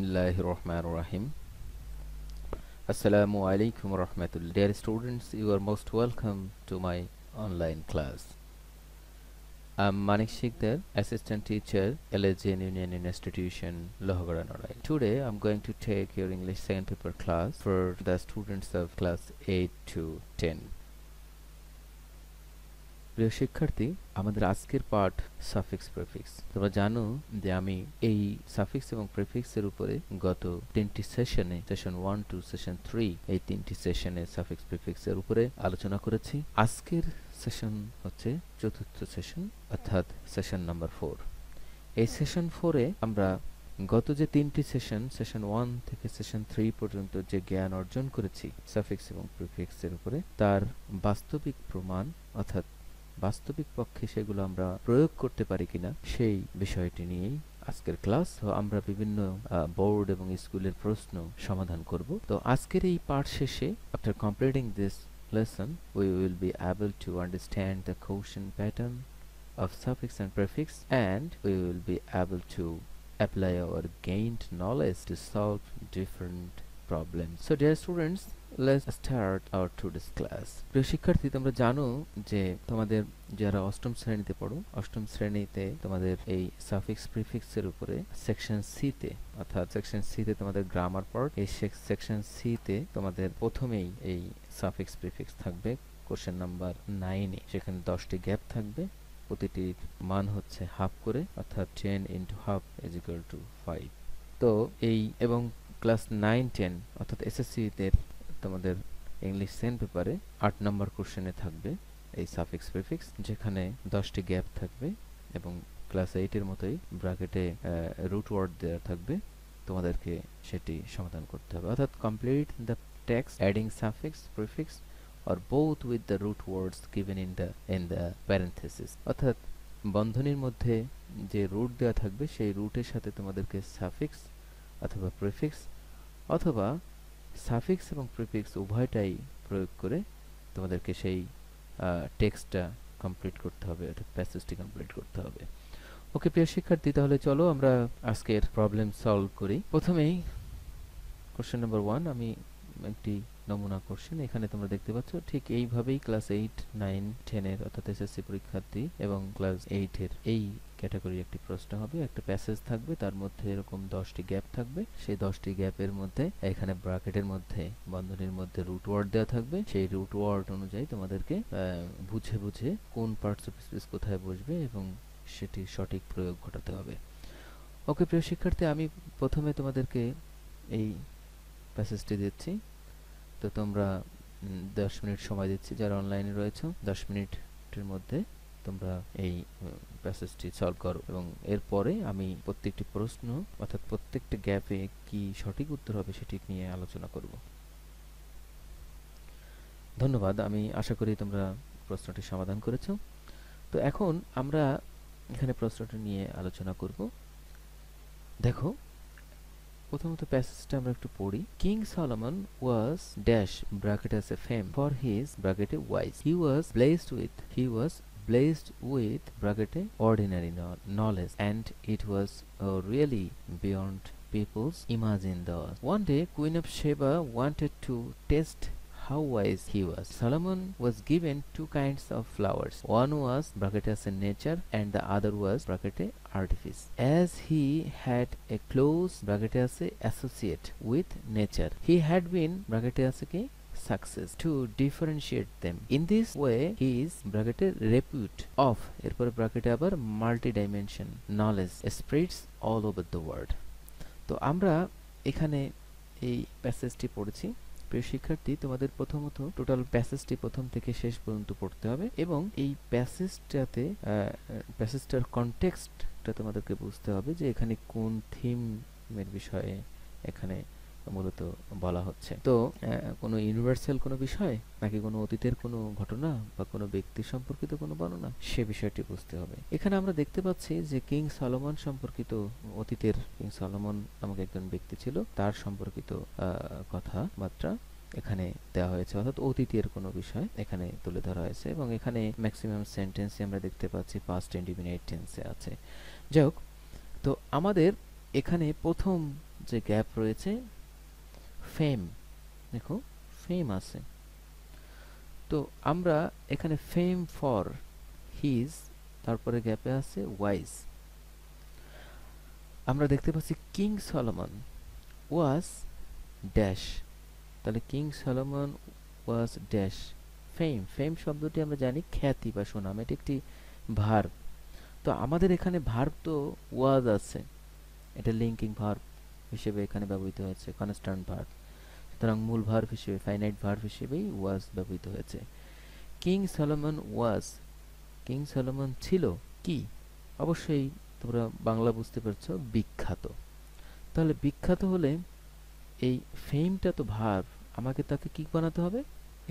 Bismillahirrahmanirrahim. Assalamu alaikum warahmatullah. Dear students, you are most welcome to my online class. I'm Manik Shikdar, Assistant Teacher, LSJN Union Institution, Lohagara, Noida. Today I'm going to take your English second paper class for the students of class 8 to 10. প্রিয় শিক্ষার্থী, আমাদের আজকের পাঠ suffix prefix. তোমরা জানো যে আমি এই সাফিক্স এবং প্রিফিক্স এর উপরে গত তিনটি সেশনে, সেশন 1 টু সেশন 3, এই তিনটি সেশনে সাফিক্স প্রিফিক্স এর উপরে আলোচনা করেছি। আজকের সেশন হচ্ছে চতুর্থ সেশন, অর্থাৎ সেশন নাম্বার 4। এই সেশন 4-এ আমরা গত যে তিনটি সেশন, সেশন 1 থেকে সেশন 3 পর্যন্ত যে জ্ঞান অর্জন করেছি সাফিক্স এবং প্রিফিক্স এর উপরে, তার বাস্তবিক প্রমাণ অর্থাৎ বাস্তবিক পক্ষে সেগুলো আমরা প্রয়োগ করতে পারি কিনা সেই বিষয়টি নিয়েই আজকের ক্লাস। আমরা বিভিন্ন বোর্ড এবং স্কুলের প্রশ্ন সমাধান করব। তো আজকের এই পাঠ শেষে, after completing this lesson, we will be able to understand the question pattern of suffix and prefix, and we will be able to apply our gained knowledge to solve different problems. So dear students, let's start our today's class. প্রিয় শিক্ষার্থী, তোমরা জানো যে তোমাদের যারা অষ্টম শ্রেণীতে পড়ো, অষ্টম শ্রেণীতে তোমাদের এই সাফিক্স প্রিফিক্স এর উপরে সেকশন সি তে, অর্থাৎ সেকশন সি তে তোমাদের গ্রামার পার্ট। এই সেকশন সি তে তোমাদের প্রথমেই এই সাফিক্স প্রিফিক্স থাকবে কোশ্চেন নাম্বার 9 এ। সেখানে 10টি গ্যাপ থাকবে, প্রতিটির মান হচ্ছে হাফ করে, অর্থাৎ 10 into half is equal to 5। তো এই এবং ক্লাস 9-10 অর্থাৎ এসএসসি তে তোমাদের ইংলিশ সেকেন্ড পেপারে 8 নম্বর কোশ্চেনে থাকবে এই সাফিক্স প্রিফিক্স, যেখানে 10টি গ্যাপ থাকবে এবং ক্লাস 8 এর মতোই ব্র্যাকেটে রুট ওয়ার্ড দেওয়া থাকবে। তোমাদেরকে সেটি সমাধান করতে হবে, অর্থাৎ complete the text adding suffix prefix or both with the root words given in the parenthesis। অর্থাৎ বন্ধনীর মধ্যে যে রুট দেওয়া থাকবে সেই রুটের সাথে তোমাদেরকে সাফিক্স অথবা প্রিফিক্স অথবা সাফিক্স এবং প্রিফিক্স উভয়টাই প্রয়োগ করে তোমাদেরকে সেই টেক্সটটা কমপ্লিট করতে হবে, অর্থাৎ প্যাসেজটি কমপ্লিট করতে হবে। ওকে প্রিয় শিক্ষার্থী, তাহলে চলো আমরা আজকের প্রবলেম সলভ করি। প্রথমেই কোশ্চেন নাম্বার 1, আমি একটি নমুনা কোশ্চেন এখানে তোমরা দেখতে পাচ্ছ। ঠিক এইভাবেই ক্লাস 8, 9, 10 এর অর্থাৎ এসএসসি পরীক্ষার্থী এবং ক্লাস 8 এর এই ক্যাটাগরির একটি প্রশ্ন হবে। একটা প্যাসেজ থাকবে, তার মধ্যে এরকম 10টি গ্যাপ থাকবে। সেই 10টি গ্যাপের মধ্যে এখানে ব্র্যাকেটের মধ্যে বন্ধনীর মধ্যে রুট ওয়ার্ড দেওয়া থাকবে। সেই রুট ওয়ার্ড অনুযায়ী তোমাদেরকে বুঝে বুঝে কোন পার্টস অফ স্পিচ কোথায় বসবে এবং সেটি সঠিক প্রয়োগ ঘটাতে হবে। ওকে প্রিয় শিক্ষার্থী, আমি প্রথমে তোমাদেরকে এই প্যাসেজটি দিচ্ছি। তো তোমরা 10 মিনিট সময় দিচ্ছি, যারা অনলাইনে রয়েছে 10 মিনিটের মধ্যে তোমরা এই প্যাসেজটি সলভ করো এবং এরপরে আমি প্রত্যেকটি প্রশ্ন অর্থাৎ প্রত্যেকটা গ্যাপে কি সঠিক উত্তর হবে সেটি নিয়ে আলোচনা করব। ধন্যবাদ, আমি আশা করি তোমরা প্রশ্নটি সমাধান করেছো। তো এখন আমরা এখানে প্রশ্নটি নিয়ে আলোচনা করব। দেখো, প্রথমত প্যাসেজটা আমরা একটু পড়ি। King Solomon was dash bracket as a fame for his ব্র্যাকেটে wise. He was blessed with ব্র্যাকেটে ordinary knowledge, and it was really beyond people's imagine those. One day Queen of Sheba wanted to test how wise he was. Solomon was given two kinds of flowers. One was bracket as in nature and the other was bracket artifice. As he had a close bracket as a associate with nature, he had been bracket as a success to differentiate them. In this way his bracket repute of এরপর ব্র্যাকেটে আবার multi-dimension knowledge spreads all over the world. তো আমরা এখানে এই প্যাসেজটি পড়েছি। প্রিয় শিক্ষার্থী, তোমাদের প্রথমত টোটাল প্যাসেজটি প্রথম থেকে শেষ পর্যন্ত পড়তে হবে এবং এই প্যাসেজটাতে প্যাসেজটার কনটেক্সটটা তোমাদেরকে বুঝতে হবে যে এখানে কোন থিমের বিষয়ে এখানে মূলত বলা হচ্ছে। তো কোনো ইউনিভার্সাল কোনো বিষয় নাকি কোনো অতীতের কোনো ঘটনা বা কোনো ব্যক্তি সম্পর্কিত কোনো বর্ণনা, সে বিষয়টি বুঝতে হবে। এখানে আমরা দেখতে পাচ্ছি যে কিং সলোমন সম্পর্কিত, অতীতের কিং সলোমন নামক একজন ব্যক্তি ছিল, তার সম্পর্কিত কথাবার্তা এখানে দেওয়া হয়েছে, অর্থাৎ অতীতের কোনো বিষয় এখানে তুলে ধরা হয়েছে এবং এখানে ম্যাক্সিমাম সেন্টেন্সে আমরা দেখতে পাচ্ছি পাস্ট ইনডিফিনিট টেন্সে আছে। যাই হোক, তো আমাদের এখানে প্রথম যে গ্যাপ রয়েছে ফেম, দেখো ফেম আছে। তো আমরা এখানে ফেম ফর হিজ, তারপরে গ্যাপে আছে ওয়াইজ। আমরা দেখতে পাচ্ছি কিং সলোমন ওয়াজ ড্যাশ, তাহলে king Solomon was dash fame. Fame শব্দটি আমরা জানি খ্যাতি বা সুনাম, এটি একটি ভার্ব। তো আমাদের এখানে ভার্ব তো ওয়াজ আছে, এটা লিঙ্কিং ভার্ব হিসেবে এখানে ব্যবহৃত হয়েছে, কনস্ট্যান্ট ভার্ব। সুতরাং মূল ভার্ব হিসেবে, ফাইনাইট ভার্ব হিসেবেই ওয়াজ ব্যবহৃত হয়েছে। কিং সলোমন ওয়াজ, কিং সলোমন ছিল কি? অবশ্যই তোমরা বাংলা বুঝতে পারছো, বিখ্যাত। তাহলে বিখ্যাত হলে এই ফেমটা তো ভার্ব, আমাকে তাকে কি বানাতে হবে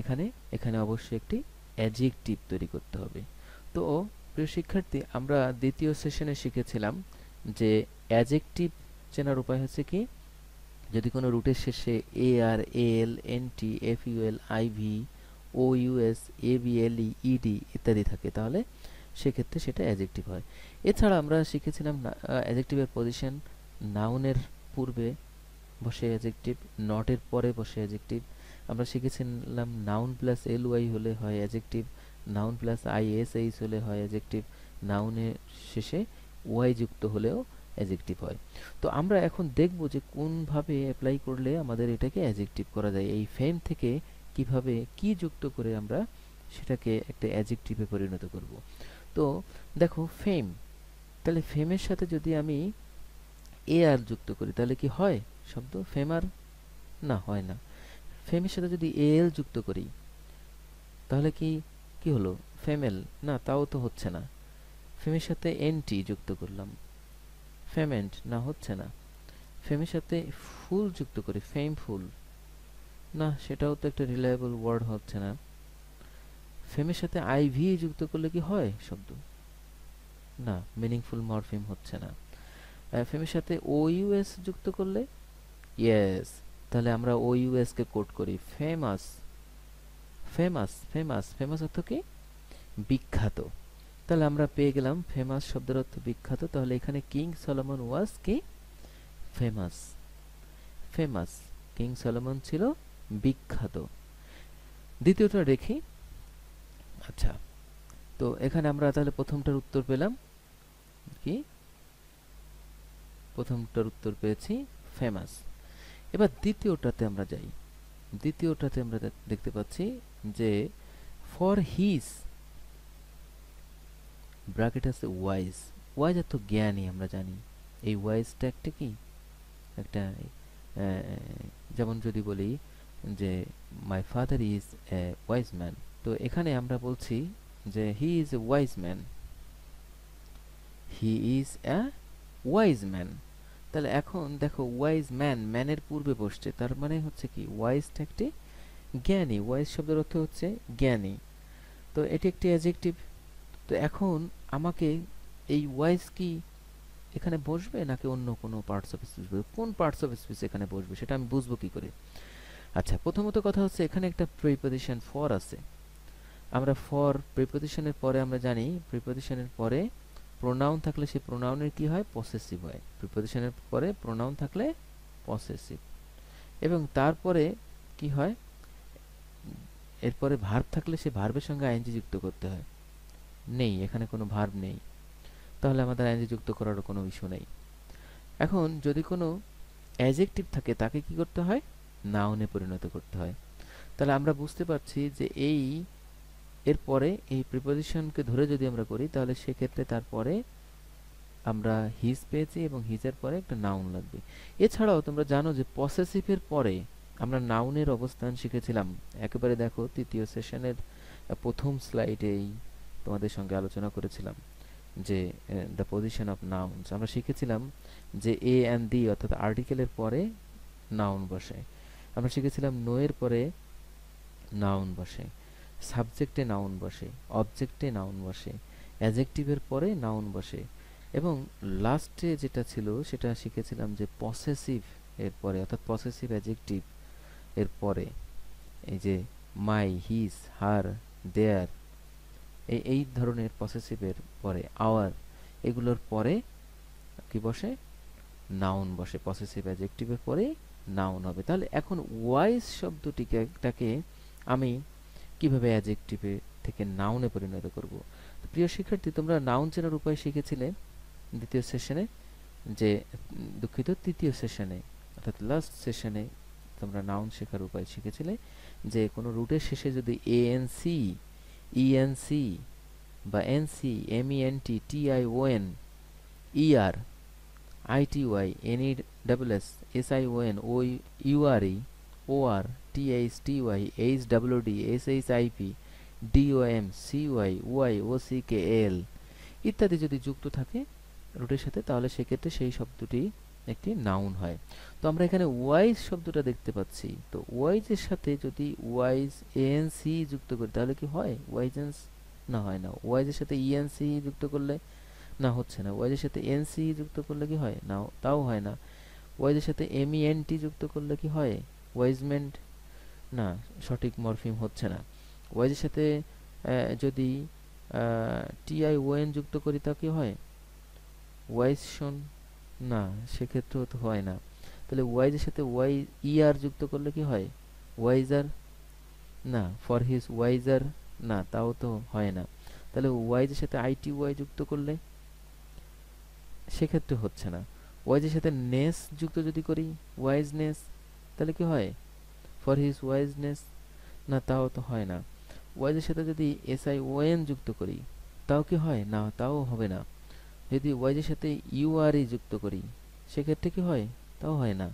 এখানে? এখানে অবশ্যই একটি অ্যাডজেক্টিভ তৈরি করতে হবে। তো প্রিয় শিক্ষার্থী, আমরা দ্বিতীয় সেশনে শিখেছিলাম যে অ্যাডজেক্টিভ চেনার উপায় হচ্ছে কি, যদি কোনো রুটের শেষে A R L N T F U L I V O U S A B L E E D ইত্যাদি থাকে, তাহলে সেক্ষেত্রে সেটা অ্যাডজেক্টিভ হয়। এছাড়া আমরা শিখেছিলাম অ্যাডজেক্টিভের পজিশন, নাউনের পূর্বে বসে অ্যাডজেক্টিভ, নটের পরে বসে অ্যাডজেক্টিভ। আমরা শিখেছিলাম নাউন প্লাস এল ওয়াই হলে হয় adjective, noun plus I S H হলে হয় অ্যাডজেক্টিভ, নাউনের শেষে ওয়াই যুক্ত হলেও অ্যাডজেক্টিভ হয়। তো আমরা এখন দেখব যে কোনভাবে অ্যাপ্লাই করলে আমাদের এটাকে অ্যাডজেক্টিভ করা যায়, এই ফেম থেকে কিভাবে কি যুক্ত করে আমরা সেটাকে একটা অ্যাডজেক্টিভে পরিণত করব। তো দেখো ফেম, তাহলে ফেমের সাথে যদি আমি এ আর যুক্ত করি তাহলে কি হয় শব্দ ফেমার? না, হয় না। ফেমের সাথে যদি এ এল যুক্ত করি তাহলে কি কি হলো? ফেমেল? না, তাও তো হচ্ছে না। ফেমের সাথে এন টি যুক্ত করলাম, ফেমেন্ট? না, হচ্ছে না। ফেমের সাথে ফুল যুক্ত করি, ফেমফুল? না, সেটাও তো একটা রিলায়েবল ওয়ার্ড হচ্ছে না। ফেমের সাথে আইভি যুক্ত করলে কি হয় শব্দ? না, মিনিংফুল মরফিম হচ্ছে না। ফেমের সাথে ও ইউএস যুক্ত করলে ইয়েস, তাহলে আমরা ও ইউএস কে কোড করি ফেমাস। ফেমাস, ফেমাস, ফেমাস অর্থ কি? বিখ্যাত। তাহলে আমরা পেয়ে গেলাম ফেমাস শব্দের অর্থ বিখ্যাত। তাহলে এখানে কিং সলোমন ওয়াজ কি? ফেমাস। ফেমাস, কিং সলোমন ছিল বিখ্যাত। দ্বিতীয়টা দেখি। আচ্ছা, তো এখানে আমরা তাহলে প্রথমটার উত্তর পেলাম কি? প্রথমটার উত্তর পেয়েছি ফেমাস। এবার দ্বিতীয়টাতে আমরা যাই। দ্বিতীয়টাতে আমরা দেখতে পাচ্ছি যে ফর হিজ ব্র্যাকেট আছে ওয়াইজ। ওয়াইজ অর্থ জ্ঞানী, আমরা জানি। এই ওয়াইজটা একটা কি? একটা যেমন যদি বলি যে my father is a wise man, তো এখানে আমরা বলছি যে he is a wise man, he is a wise man. তাহলে এখন দেখো ওয়াইজ ম্যান, ম্যানের পূর্বে বসছে, তার মানে হচ্ছে কি ওয়াইজটা একটি জ্ঞানী। ওয়াইজ শব্দের অর্থ হচ্ছে জ্ঞানী, তো এটি একটি অ্যাডজেক্টিভ। তো এখন আমাকে এই ওয়াইজ কি এখানে বসবে নাকি অন্য কোনো পার্টস অফ স্পিচ বসবে? কোন পার্টস অফ স্পিচ এখানে বসবে সেটা আমি বুঝবো কি করে? আচ্ছা, প্রথমত কথা হচ্ছে এখানে একটা প্রিপজিশন ফর আছে। আমরা ফর প্রিপজিশনের পরে আমরা জানি প্রিপজিশনের পরে প্রোনাউন থাকলে সেই প্রোনাউনের কি হয়? পসেসিভ হয়। প্রিপজিশনের পরে প্রোনাউন থাকলে পসেসিভ, এবং তারপরে কি হয়? এরপরে ভার্ব থাকলে সে ভার্বের সঙ্গে আইএনজি যুক্ত করতে হয়। নেই, এখানে কোনো ভার্ব নেই, তাহলে আমাদের আইএনজি যুক্ত করারও কোনো ইস্যু নেই। এখন যদি কোনো অ্যাডজেক্টিভ থাকে তাকে কি করতে হয়? নাউনে পরিণত করতে হয়। তাহলে আমরা বুঝতে পারছি যে এই এরপরে এই প্রিপজিশনকে ধরে যদি আমরা করি তাহলে সেক্ষেত্রে তারপরে আমরা হিজ পেয়েছি এবং হিজের পরে একটা নাউন লাগবে। এছাড়াও তোমরা জানো যে পসেসিভের পরে আমরা নাউনের অবস্থান শিখেছিলাম। একেবারে দেখো তৃতীয় সেশনের প্রথম স্লাইডেই তোমাদের সঙ্গে আলোচনা করেছিলাম যে দ্য পজিশন অফ নাউনস। আমরা শিখেছিলাম যে এ অ্যান্ড দি অর্থাৎ আর্টিকেলের পরে নাউন বসে। আমরা শিখেছিলাম নো এর পরে নাউন বসে, সাবজেক্টে নাউন বসে, অবজেক্টে নাউন বসে, অ্যাডজেক্টিভের পরে নাউন বসে, এবং লাস্টে যেটা ছিল সেটা শিখেছিলাম যে পসেসিভ এর পরে অর্থাৎ পসেসিভ অ্যাডজেক্টিভ এর পরে এই যে মাই, হিজ, হার, দেয়ার, এই ধরনের পসেসিভের পরে আওয়ার, এগুলোর পরে কি বসে? নাউন বসে, পসেসিভ অ্যাডজেক্টিভের পরে নাউন হবে। তাহলে এখন ওয়াইজ শব্দটিকে আমি কিভাবে অ্যাডজেক্টিভে থেকে নাউনে পরিণত করব? তো প্রিয় শিক্ষার্থী, তোমরা নাউন চেনার উপায় শিখেছিলে দ্বিতীয় সেশনে, যে দুঃখিত তৃতীয় সেশনে, অর্থাৎ লাস্ট সেশনে তোমরা নাউন শেখার উপায় শিখেছিলে যে কোনো রুটের শেষে যদি এএনসি, ইএনসি বা N C, M E N T, T I O N, E R, I T Y, N E W S, S I O N, O U R E, O R, T H T Y, H W D, S H I P, D O M, C Y, Y, O C K L ইত্যাদি যদি যুক্ত থাকে রুটের সাথে, তাহলে সেক্ষেত্রে সেই শব্দটি একটি নাউন হয়। তো আমরা এখানে ওয়াইজ শব্দটা দেখতে পাচ্ছি। তো ওয়াইজের সাথে যদি ওয়াইজ এএনসি যুক্ত করি তাহলে কি হয়? ওয়াইজেন্স না, হয় না। ওয়াইজের সাথে ইএনসি যুক্ত করলে না, হচ্ছে না। ওয়াইজের সাথে এনসি যুক্ত করলে কি হয়? না, তাও হয় না। ওয়াইজের সাথে এমইএনটি যুক্ত করলে কি হয়? ওয়াইজমেন্ট, না, সঠিক মরফিম হচ্ছে না। ওয়াইজের সাথে যদি টিআইওএন যুক্ত করি তা কি হয়? ওয়াইজশন, না, সেক্ষেত্রেও তো হয় না। তাহলে ওয়াইজের সাথে ওয়াই ইআর যুক্ত করলে কি হয়? ওয়াইজার, না। ফর হিজ ওয়াইজার, না, তাও তো হয় না। তাহলে ওয়াইজের সাথে আইটি ওয়াই যুক্ত করলে সেক্ষেত্রে হচ্ছে না। ওয়াইজের সাথে নেস যুক্ত যদি করি, ওয়াইজনেস, তাহলে কি হয়? ফর হিজ ওয়াইজনেস, না, তাও তো হয় না। ওয়াইজের সাথে যদি এসআইওএন যুক্ত করি তাও কি হয়? না, তাও হবে না। যদি ওয়াইজের সাথে ইউআরই যুক্ত করি সেক্ষেত্রে কি হয়? তাও হয় না।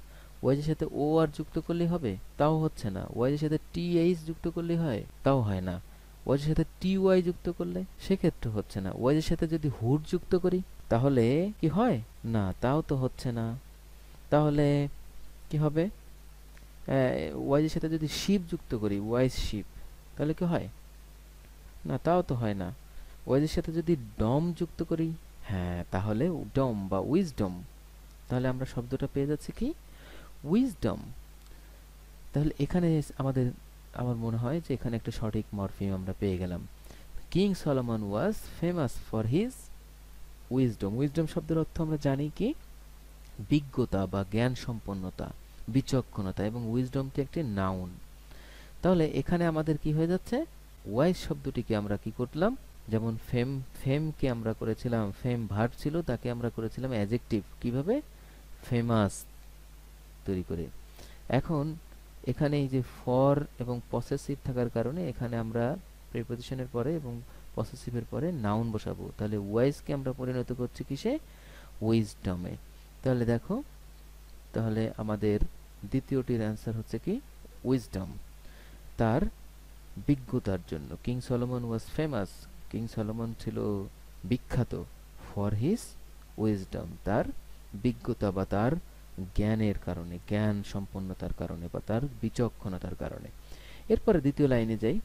ওয়াইজের সাথে ওআর যুক্ত করলেই হবে, তাও হচ্ছে না। ওয়াইজের সাথে টিএইচ যুক্ত করলেই হয়, তাও হয় না। ওয়াইজের সাথে টিওয়াই যুক্ত করলে সেক্ষেত্রে হচ্ছে না। ওয়াইজের সাথে যদি হুড যুক্ত করি তাহলে কি হয়? না, তাও তো হচ্ছে না। তাহলে কি হবে? ওয়াইজের সাথে যদি শিপ যুক্ত করি, ওয়াইজ শিপ, তাহলে কি হয়? না, তাও তো হয় না। ওয়াইজের সাথে যদি ডম যুক্ত করি, হ্যাঁ, তাহলে ডম বা উইজডম, তাহলে আমরা শব্দটা পেয়ে যাচ্ছি কি? উইজডম। তাহলে এখানে আমার মনে হয় যে এখানে একটা সঠিক মরফিম আমরা পেয়ে গেলাম। King Solomon was famous for his wisdom. Wisdom শব্দের অর্থ আমরা জানি কি? বিজ্ঞতা বা জ্ঞান সম্পন্নতা, বিচক্ষণতা, এবং উইজডমটি একটি নাউন। তাহলে এখানে আমাদের কি হয়ে যাচ্ছে? ওয়াইজ শব্দটিকে আমরা কি করলাম? যেমন ফেমকে আমরা করেছিলাম, ফেম ভার্ব ছিল, তাকে আমরা করেছিলাম অ্যাডজেক্টিভ। কিভাবে? ফেমাস তৈরি করে। এখন এখানে এই যে ফর এবং পসেসিভ থাকার কারণে এখানে আমরা প্রিপোজিশনের পরে এবং পসেসিভের পরে নাউন বসাবো। তাহলে ওয়াইজকে আমরা পরিণত করছি কিসে? উইজডমে। তাহলে দেখো, তাহলে আমাদের দ্বিতীয়টির অ্যান্সার হচ্ছে কি? উইজডম, তার বিজ্ঞতার জন্য। King Solomon was famous, king Solomon ছিল বিখ্যাত, ফর হিজ উইজডম, তার বিজ্ঞতা বা তার জ্ঞানের কারণে, জ্ঞান সম্পন্নতার কারণে বা তার বিচক্ষণতার কারণে। এরপরে দ্বিতীয় লাইনে যাই।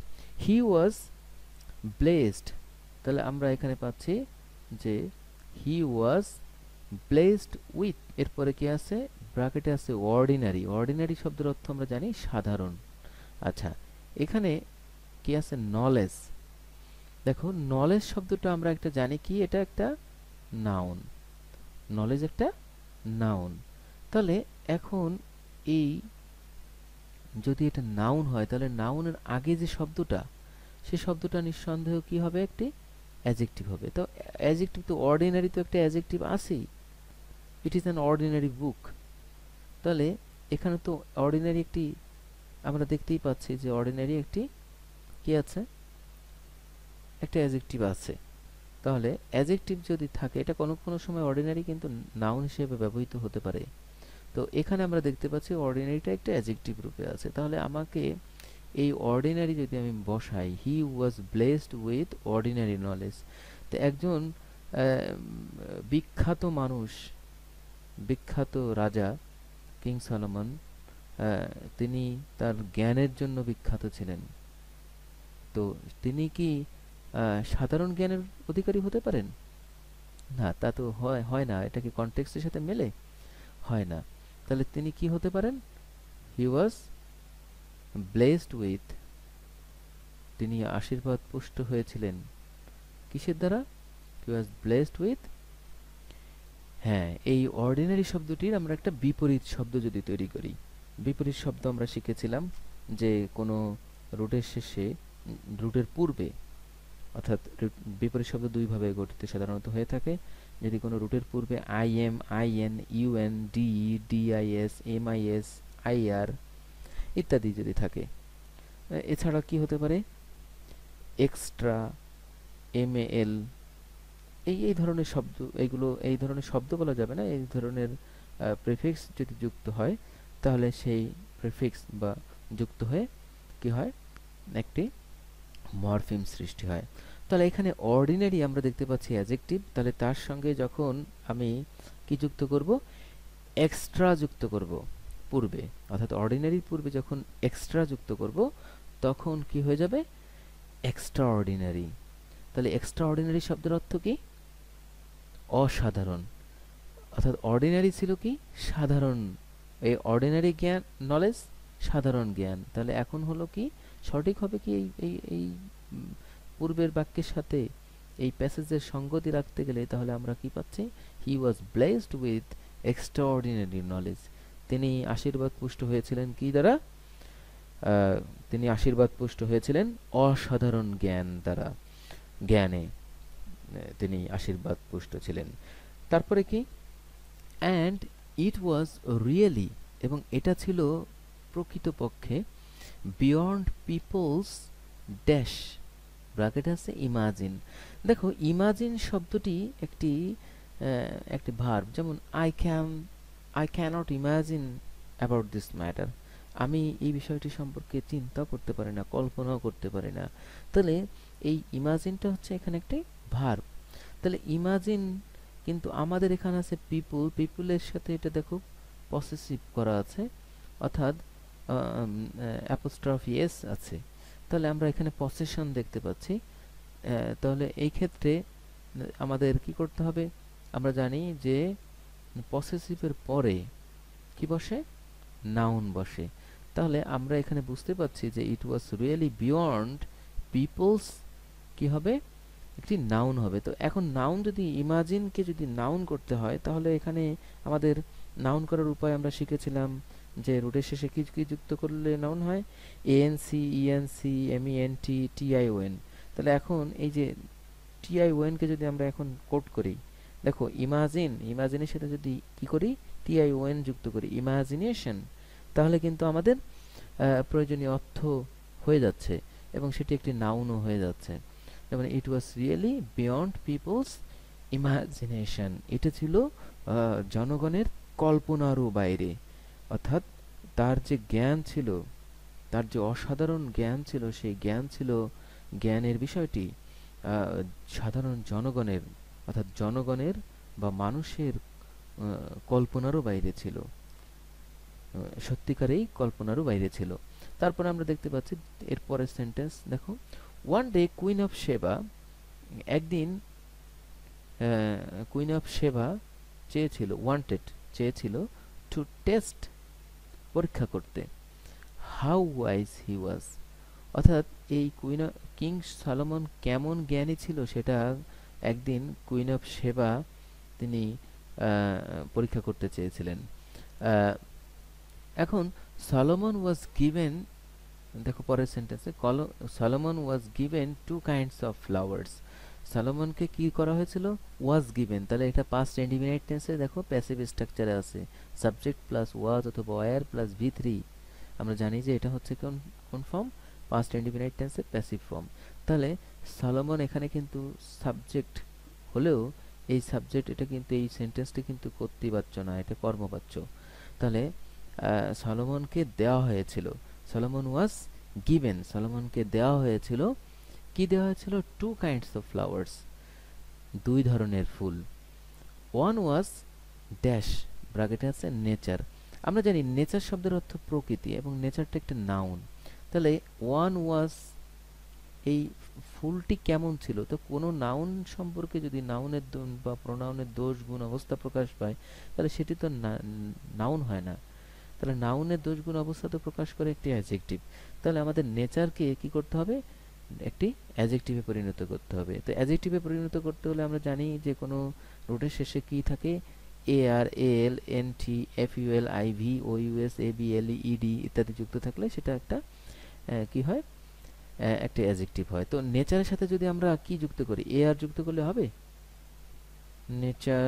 হি ওয়াজ ব্লেসড, তাহলে আমরা এখানে পাচ্ছি যে হি ওয়াজ ব্লেসড উইথ, এরপরে কি আছে? ব্র্যাকেটে আছে অর্ডিনারি। অর্ডিনারি শব্দের অর্থ আমরা জানি সাধারণ। আচ্ছা, এখানে কি আছে? নলেজ। দেখো, নলেজ শব্দটা আমরা একটা জানি কি? এটা একটা নাউন। নলেজ একটা নাউন। তাহলে এখন এই যদি এটা নাউন হয় তাহলে নাউনের আগে যে শব্দটা, সে শব্দটা নিঃসন্দেহ কি হবে? একটি অ্যাডজেক্টিভ হবে। তো অ্যাডজেক্টিভ তো অর্ডিনারি, তো একটা অ্যাডজেক্টিভ আছেই। ইট ইজ অ্যান অর্ডিনারি বুক। তাহলে এখানে তো অর্ডিনারি একটি, আমরা দেখতেই পাচ্ছি যে অর্ডিনারি একটি কি আছে? একটা অ্যাডজেক্টিভ আছে। তাহলে অ্যাডজেক্টিভ যদি থাকে, এটা কোনো কোনো সময় অর্ডিনারি কিন্তু নাউন হিসেবে ব্যবহৃত হতে পারে। তো এখানে আমরা দেখতে পাচ্ছি অর্ডিনারিটা একটা অ্যাডজেক্টিভ রূপে আছে। তাহলে আমাকে এই অর্ডিনারি যদি আমি বসাই, হি ওয়াজ ব্লেসড উইথ অর্ডিনারি নলেজ, তো একজন বিখ্যাত মানুষ, বিখ্যাত রাজা কিং সলোমন, তিনি তার জ্ঞানের জন্য বিখ্যাত ছিলেন। তো তিনি কি সাধারণ জ্ঞানের অধিকারী হতে পারেন? না, তা তো হয় না। এটা কি কনটেক্সটের সাথে মেলে? হয় না। তাহলে তিনি কি হতে পারেন? হি ওয়াজ ব্লেসড উইথ, তিনি আশীর্বাদ পুষ্ট হয়েছিলেন কিসের দ্বারা? হি ওয়াজ ব্লেসড উইথ হ্যাঁ, এই অর্ডিনারি শব্দটির আমরা একটা বিপরীত শব্দ যদি তৈরি করি, বিপরীত শব্দ আমরা শিখেছিলাম যে কোনো রুটের শেষে, রুটের পূর্বে, অর্থাৎ বিপরীত শব্দ দুইভাবে গঠিত সাধারণত হয়ে থাকে। যদি কোনো রুটের পূর্বে I am, I N, U N, D, DIS, MIS, IR ইত্যাদি যদি থাকে। এছাড়া কি হতে পারে, এক্সট্রা, এমএএল, এই ধরনের শব্দ, এইগুলো এই ধরনের শব্দ বলা যাবে না, এই ধরনের প্রিফিক্স যদি যুক্ত হয় তাহলে সেই প্রিফিক্স বা যুক্ত হয়ে কি হয়, একটি মরফিম সৃষ্টি হয়। তাহলে এখানে অর্ডিনারি আমরা দেখতে পাচ্ছি অ্যাডজেক্টিভ, তাহলে তার সঙ্গে যখন আমি কি যুক্ত করব, এক্সট্রা যুক্ত করব পূর্বে, অর্থাৎ অর্ডিনারির পূর্বে যখন এক্সট্রা যুক্ত করব তখন কি হয়ে যাবে, এক্সট্রা অর্ডিনারি। তাহলে এক্সট্রা অর্ডিনারি শব্দের অর্থ কি, অসাধারণ। অর্থাৎ অর্ডিনারি ছিল কি, সাধারণ। এই অর্ডিনারি জ্ঞান, নলেজ, সাধারণ জ্ঞান। তাহলে এখন হলো কি, সঠিক হবে কি, এই এই এই পূর্বের বাক্যের সাথে এই প্যাসেজের সঙ্গতি রাখতে গেলে তাহলে আমরা কি পাচ্ছি, হি ওয়াজ ব্লেসড উইথ এক্সট্রাঅর্ডিনারি নলেজ। তিনি আশীর্বাদ পুষ্ট হয়েছিলেন কি দ্বারা, তিনি আশীর্বাদ পুষ্ট হয়েছিলেন অসাধারণ জ্ঞান দ্বারা, জ্ঞানে তিনি আশীর্বাদ পুষ্ট ছিলেন। তারপরে কি, অ্যান্ড ইট ওয়াজ রিয়েলি, এবং এটা ছিল প্রকৃতপক্ষে, বিয়ন্ড পিপলস ড্যাশ, ব্র্যাকেট আছে ইমাজিন। দেখো ইমাজিন শব্দটি একটি একটি ভার্ব, যেমন I can't imagine about this matter, আমি এই বিষয়টি সম্পর্কে চিন্তা করতে পারি না, কল্পনাও করতে পারি না। তাহলে এই ইমাজিনটা হচ্ছে এখানে একটি ভার্ব। তাহলে ইমাজিন, কিন্তু আমাদের এখানে আছে পিপুল, পিপুলের সাথে এটা দেখো পসেসিভ করা আছে, অর্থাৎ অ্যাপোস্ট্রফি এস আছে। তাহলে আমরা এখানে পসেশন দেখতে পাচ্ছি। তাহলে এই ক্ষেত্রে আমাদের কি করতে হবে, আমরা জানি যে পসেসিভের পরে কি বসে, নাউন বসে। তাহলে আমরা এখানে বুঝতে পারছি যে ইট ওয়াজ রিয়েলি বিয়ন্ড পিপলস, কি হবে, একটি নাউন হবে। তো এখন নাউন যদি, ইমাজিনকে যদি নাউন করতে হয় তাহলে এখানে আমাদের নাউন করার উপায় আমরা শিখেছিলাম যে রুটের শেষে কি কি যুক্ত করলে নাউন হয়, এএনসি, ইএনসি, এমইএনটি, টিআইওএন। তাহলে এখন এই যে টিআইওএন কে যদি আমরা এখন কোড করি, দেখো ইমাজিন, ইমাজিনের সাথে যদি কি করি, টিআইওএন যুক্ত করি, ইমাজিনেশন, তাহলে কিন্তু আমাদের প্রয়োজনীয় অর্থ হয়ে যাচ্ছে এবং সেটি একটি নাউনও হয়ে যাচ্ছে। যেমন it was really beyond people's imagination, এটা ছিল জনগণের কল্পনারও বাইরে। অর্থাৎ তার যে জ্ঞান ছিল, তার যে অসাধারণ জ্ঞান ছিল, সেই জ্ঞান ছিল, জ্ঞানের বিষয়টি সাধারণ জনগণের, অর্থাৎ জনগণের বা মানুষের কল্পনারও বাইরে ছিল, সত্যিকারেই কল্পনারও বাইরে ছিল। তারপরে আমরা দেখতে পাচ্ছি এর পরের সেন্টেন্স দেখো, ওয়ান ডে কুইন অফ সেবা, একদিন কুইন অফ সেবা চেয়েছিল, ওয়ান্টেড, চেয়েছিল, টু টেস্ট, পরীক্ষা করতে, হাউ ওয়াইজ হি ওয়াজ, অর্থাৎ এই কিং সলোমন কেমন জ্ঞানী ছিল সেটা একদিন কুইন অফ সেবা তিনি পরীক্ষা করতে চেয়েছিলেন। এখন সলোমন ওয়াজ গিভেন, দেখো পরের সেন্টেন্সে, Solomon was given two kinds of flowers, সলোমনকে কি করা হয়েছিল, ওয়াজ গিভেন। তাহলে এটা পাস্ট ইন্ডিফিনিট টেন্সে দেখো প্যাসিভ স্ট্রাকচারে আছে, সাবজেক্ট প্লাস ওয়াজ অথবা ওয়্যার প্লাস ভি3। আমরা জানি যে এটা হচ্ছে কোন ফর্ম, পাস্ট ইন্ডিফিনিট টেন্সের প্যাসিভ ফর্ম। তাহলে সলোমন এখানে কিন্তু সাবজেক্ট হলেও এই সাবজেক্ট, এটা কিন্তু এই সেন্টেন্সটি কিন্তু কর্তৃবাচ্য না, এটা কর্মবাচ্য। তাহলে সলোমনকে দেওয়া হয়েছিল, সলোমন ওয়াজ গিভেন, সলোমনকে দেওয়া হয়েছিল, কি দেওয়া হয়েছিল, টু কাইন্ডস অফ ফ্লাওয়ার্স, দুই ধরনের ফুল। ওয়ান ওয়াজ ড্যাশ, ব্র্যাকেটে আছে নেচার। আমরা জানি নেচার শব্দের অর্থ প্রকৃতি এবং নেচারটা একটা নাউন। তাহলে ওয়ান ওয়াজ, এই ফুলটি কেমন ছিল, তো কোনো নাউন সম্পর্কে যদি নাউনের বা প্রোনাউনের দোষ গুণ অবস্থা প্রকাশ পায় তাহলে সেটি তো নাউন হয় না। তাহলে নাউনের দোষ গুণ অবস্থা তো প্রকাশ করে একটি অ্যাডজেক্টিভ। তাহলে আমাদের নেচারকে কি করতে হবে, একটি অ্যাডজেক্টিভে পরিণত করতে হবে। তো অ্যাডজেক্টিভে পরিণত করতে হলে আমরা জানি যে কোনো রুটের শেষে কি থাকে, AR AL NT FUL IV OUS ABLE ED ইত্যাদি যুক্ত থাকলে সেটা একটা কি হয়, একটা অ্যাডজেক্টিভ হয়। তো নেচারের সাথে যদি আমরা কি যুক্ত করি, AR যুক্ত করলে হবে? নেচার,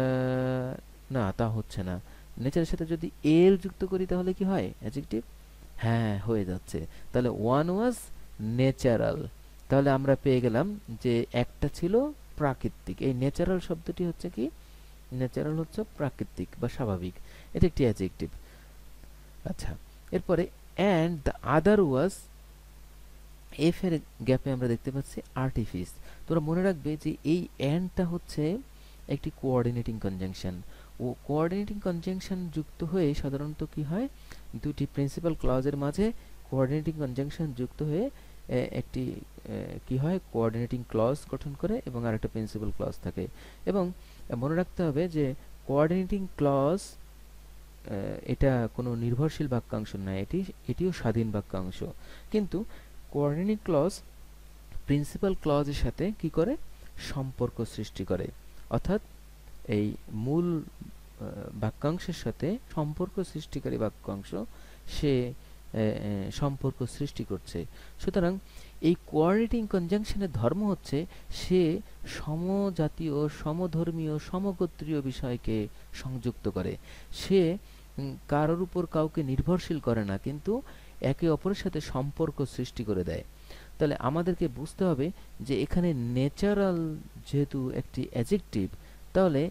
না তা হচ্ছে না। নেচারের সাথে যদি এল যুক্ত করি তাহলে কি হয়, অ্যাডজেক্টিভ? হ্যাঁ, হয়ে যাচ্ছে। তাহলে ওয়ান ওয়াজ ন্যাচারাল। তাহলে আমরা পেয়ে গেলাম যে একটা ছিল প্রাকৃতিক। এই ন্যাচারাল শব্দটি হচ্ছে কি, ন্যাচারাল হচ্ছে প্রাকৃতিক বা স্বাভাবিক, এটা একটি অ্যাডজেক্টিভ। আচ্ছা, এরপরে and the other was, F এর গ্যাপে আমরা দেখতে পাচ্ছি আর্টিফিস। তোমরা মনে রাখবে যে এই অ্যান্ডটা হচ্ছে একটি কোঅর্ডিনেটিং কনজাংশন। ও কোঅর্ডিনেটিং কনজাংশন যুক্ত হয়ে সাধারণত কি হয়, দুটি প্রিন্সিপাল ক্লজের মাঝে কোঅর্ডিনেটিং কনজাংশন যুক্ত হয়ে একটি কি হয়, কোঅর্ডিনেটিং ক্লজ গঠন করে এবং আরেকটা প্রিন্সিপাল ক্লজ থাকে। এবং মনে রাখতে হবে যে কোঅর্ডিনেটিং ক্লজ এটা কোনো নির্ভরশীল বাক্যাংশ নয়, এটিও স্বাধীন বাক্যাংশ। কিন্তু কোঅর্ডিনেটিং ক্লজ প্রিন্সিপাল ক্লজের সাথে কি করে, সম্পর্ক সৃষ্টি করে। অর্থাৎ এই মূল বাক্যাংশের সাথে সম্পর্ক সৃষ্টিকারী বাক্যাংশ সে সম্পর্ক সৃষ্টি করছে। সুতরাং এই কোঅর্ডিনেটিং কনজাংশনের ধর্ম হচ্ছে সে সমজাতীয় সমধর্মীয় সমগোত্রীয় বিষয়কে সংযুক্ত করে। সে কারোর উপর কাউকে নির্ভরশীল করে না, কিন্তু একে অপরের সাথে সম্পর্ক সৃষ্টি করে দেয়। তাহলে আমাদেরকে বুঝতে হবে যে এখানে ন্যাচারাল যেহেতু একটি অ্যাডজেক্টিভ, তাহলে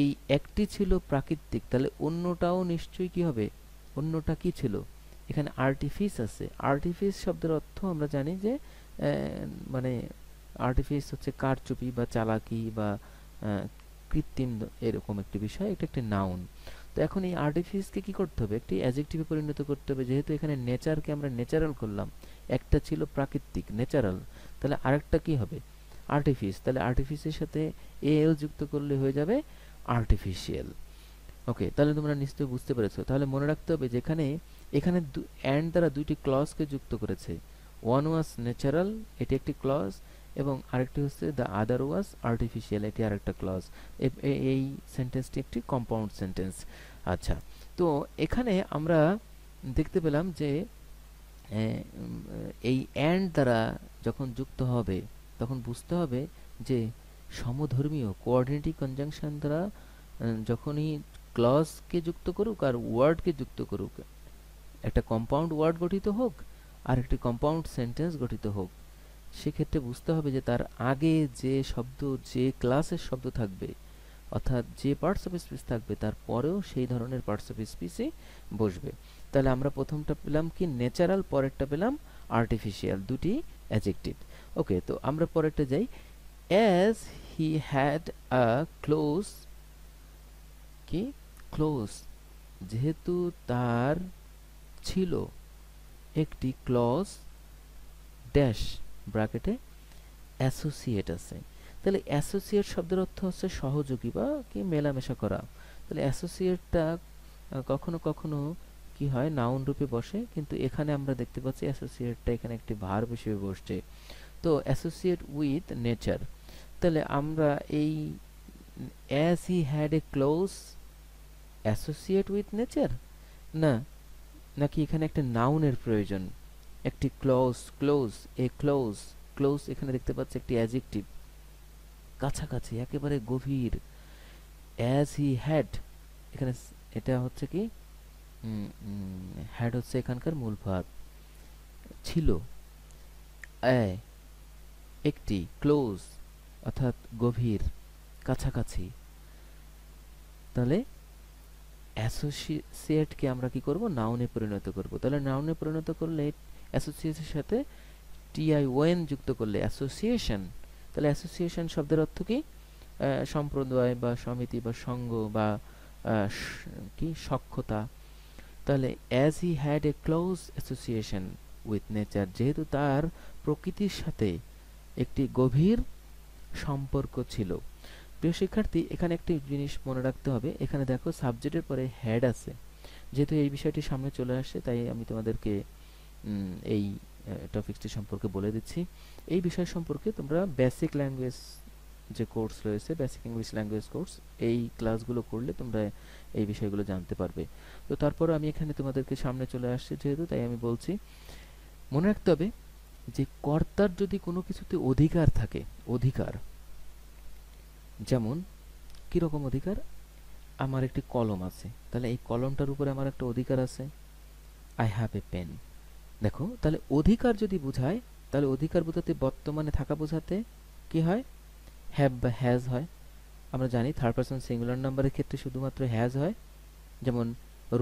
এই একটি ছিল প্রাকৃতিক, তাহলে অন্যটাও নিশ্চয়ই কি হবে, অন্যটা কি ছিল, এখানে আর্টিফিস আছে। আর্টিফিস শব্দের অর্থ আমরা জানি যে মানে আর্টিফিস হচ্ছে কারচুপি বা চালাকি বা কৃত্রিম এরকম একটি বিষয়, এটা একটি নাউন। তো এখন এই আর্টিফিসকে কি করতে হবে, একটি অ্যাডজেক্টিভে পরিণত করতে হবে। যেহেতু এখানে নেচারকে আমরা ন্যাচারাল করলাম, একটা ছিল প্রাকৃতিক ন্যাচারাল, তাহলে আরেকটা কি হবে, আর্টিফিস। তাহলে আর্টিফিসের সাথে এল যুক্ত করলে হয়ে যাবে আর্টিফিশিয়াল। ওকে, তাহলে তোমরা নিশ্চয়ই বুঝতে পেরেছো। তাহলে মনে রাখতে হবে যেখানে এখানে অ্যান্ড দ্বারা দুইটি ক্লজকে যুক্ত করেছে। ওয়ান ওয়াজ ন্যাচারাল, এটি একটি ক্লজ, এবং আরেকটি হচ্ছে দ্য আদার ওয়াজ আর্টিফিশিয়াল, এটি আরেকটা ক্লজ। এই সেন্টেন্সটি একটি কম্পাউন্ড সেন্টেন্স। আচ্ছা, তো এখানে আমরা দেখতে পেলাম যে এই অ্যান্ড দ্বারা যখন যুক্ত হবে তখন বুঝতে হবে যে সমধর্মীয় কোঅর্ডিনেটিং কনজাংশন দ্বারা যখনই ক্লজকে যুক্ত করুক আর ওয়ার্ডকে যুক্ত করুক, একটা কম্পাউন্ড ওয়ার্ড গঠিত হোক আর একটি কম্পাউন্ড সেন্টেন্স গঠিত হোক, সেক্ষেত্রে বুঝতে হবে যে তার আগে যে শব্দ, যে ক্লাসের শব্দ থাকবে, অর্থাৎ যে পার্টস অফ স্পিচ থাকবে, তার পরেও সেই ধরনের পার্টস অফ স্পিচই বসবে। তাহলে আমরা প্রথমটা পেলাম কি ন্যাচারাল, পরেরটা পেলাম আর্টিফিশিয়াল, দুটি অ্যাডজেক্টিভ। ওকে, তো আমরা পরেরটা যাই। As he had a close, কি ক্লোজ, যেহেতু তার ছিল একটি ক্লজ ড্যাশ ব্র্যাকেটে অ্যাসোসিয়েট আছে। তাহলে অ্যাসোসিয়েট শব্দের অর্থ হচ্ছে সহযোগী বা কি মেলামেশা করা। তাহলে অ্যাসোসিয়েটটা কখনো কখনো কি হয়, নাউন রূপে বসে, কিন্তু এখানে আমরা দেখতে পাচ্ছি অ্যাসোসিয়েটটা এখানে একটি ভার্ব হিসেবে বসছে। তো অ্যাসোসিয়েট উইথ নেচার, তাহলে আমরা এই as he had a close associate with nature, না নাকি এখানে একটা নাউনের প্রয়োজন, একটি close, close a close, close এখানে দেখতে পাচ্ছি একটি অ্যাডজেক্টিভ, কাছাকাছি একেবারে গভীর। অ্যাজ হি হ্যাড, এখানে এটা হচ্ছে কি, হ্যাড হচ্ছে এখানকার মূল ভার্ব, ছিল, একটি, ক্লোজ অর্থাৎ গভীর, কাছাকাছি। তাহলে অ্যাসোসিয়েটকে আমরা কি করব, নাউনে পরিণত করব। তাহলে নাউনে পরিণত করলে অ্যাসোসিয়েটের সাথে টিআইওএন যুক্ত করলে অ্যাসোসিয়েশন। তাহলে অ্যাসোসিয়েশন শব্দের অর্থ কি, সম্প্রদায় বা সমিতি বা সংঘ বা কি সখ্যতা। তাহলে as he had a close association with nature, যেহেতু তার প্রকৃতির সাথে একটি গভীর সম্পর্ক ছিল। প্রিয় শিক্ষার্থী, এখানে একটি জিনিস মনে রাখতে হবে, এখানে দেখো সাবজেক্টের পরে হ্যাড আছে। যেহেতু এই বিষয়টি সামনে চলে আসছে, তাই আমি তোমাদেরকে এই টপিকটি সম্পর্কে বলে দিচ্ছি। এই বিষয় সম্পর্কে তোমরা বেসিক ল্যাঙ্গুয়েজ যে কোর্স রয়েছে বেসিক ইংলিশ ল্যাঙ্গুয়েজ কোর্স, এই ক্লাসগুলো করলে তোমরা এই বিষয়গুলো জানতে পারবে। তো তারপর আমি এখানে তোমাদেরকে সামনে চলে আসছি যেহেতু, তাই আমি বলছি মনে রাখতে হবে যে কর্তার যদি কোনো কিছুতে অধিকার থাকে, অধিকার যেমন কিরকম অধিকার, আমার একটি কলম আছে, তাহলে এই কলমটার উপরে আমার একটা অধিকার আছে, আই হ্যাভ এ পেন। দেখো তাহলে অধিকার যদি বোঝায়, তাহলে অধিকার বোঝাতে বর্তমানে থাকা বোঝাতে কি হয়, হ্যাভ বা হ্যাজ হয়। আমরা জানি থার্ড পারসন সিঙ্গুলার নাম্বারের ক্ষেত্রে শুধুমাত্র হ্যাজ হয়, যেমন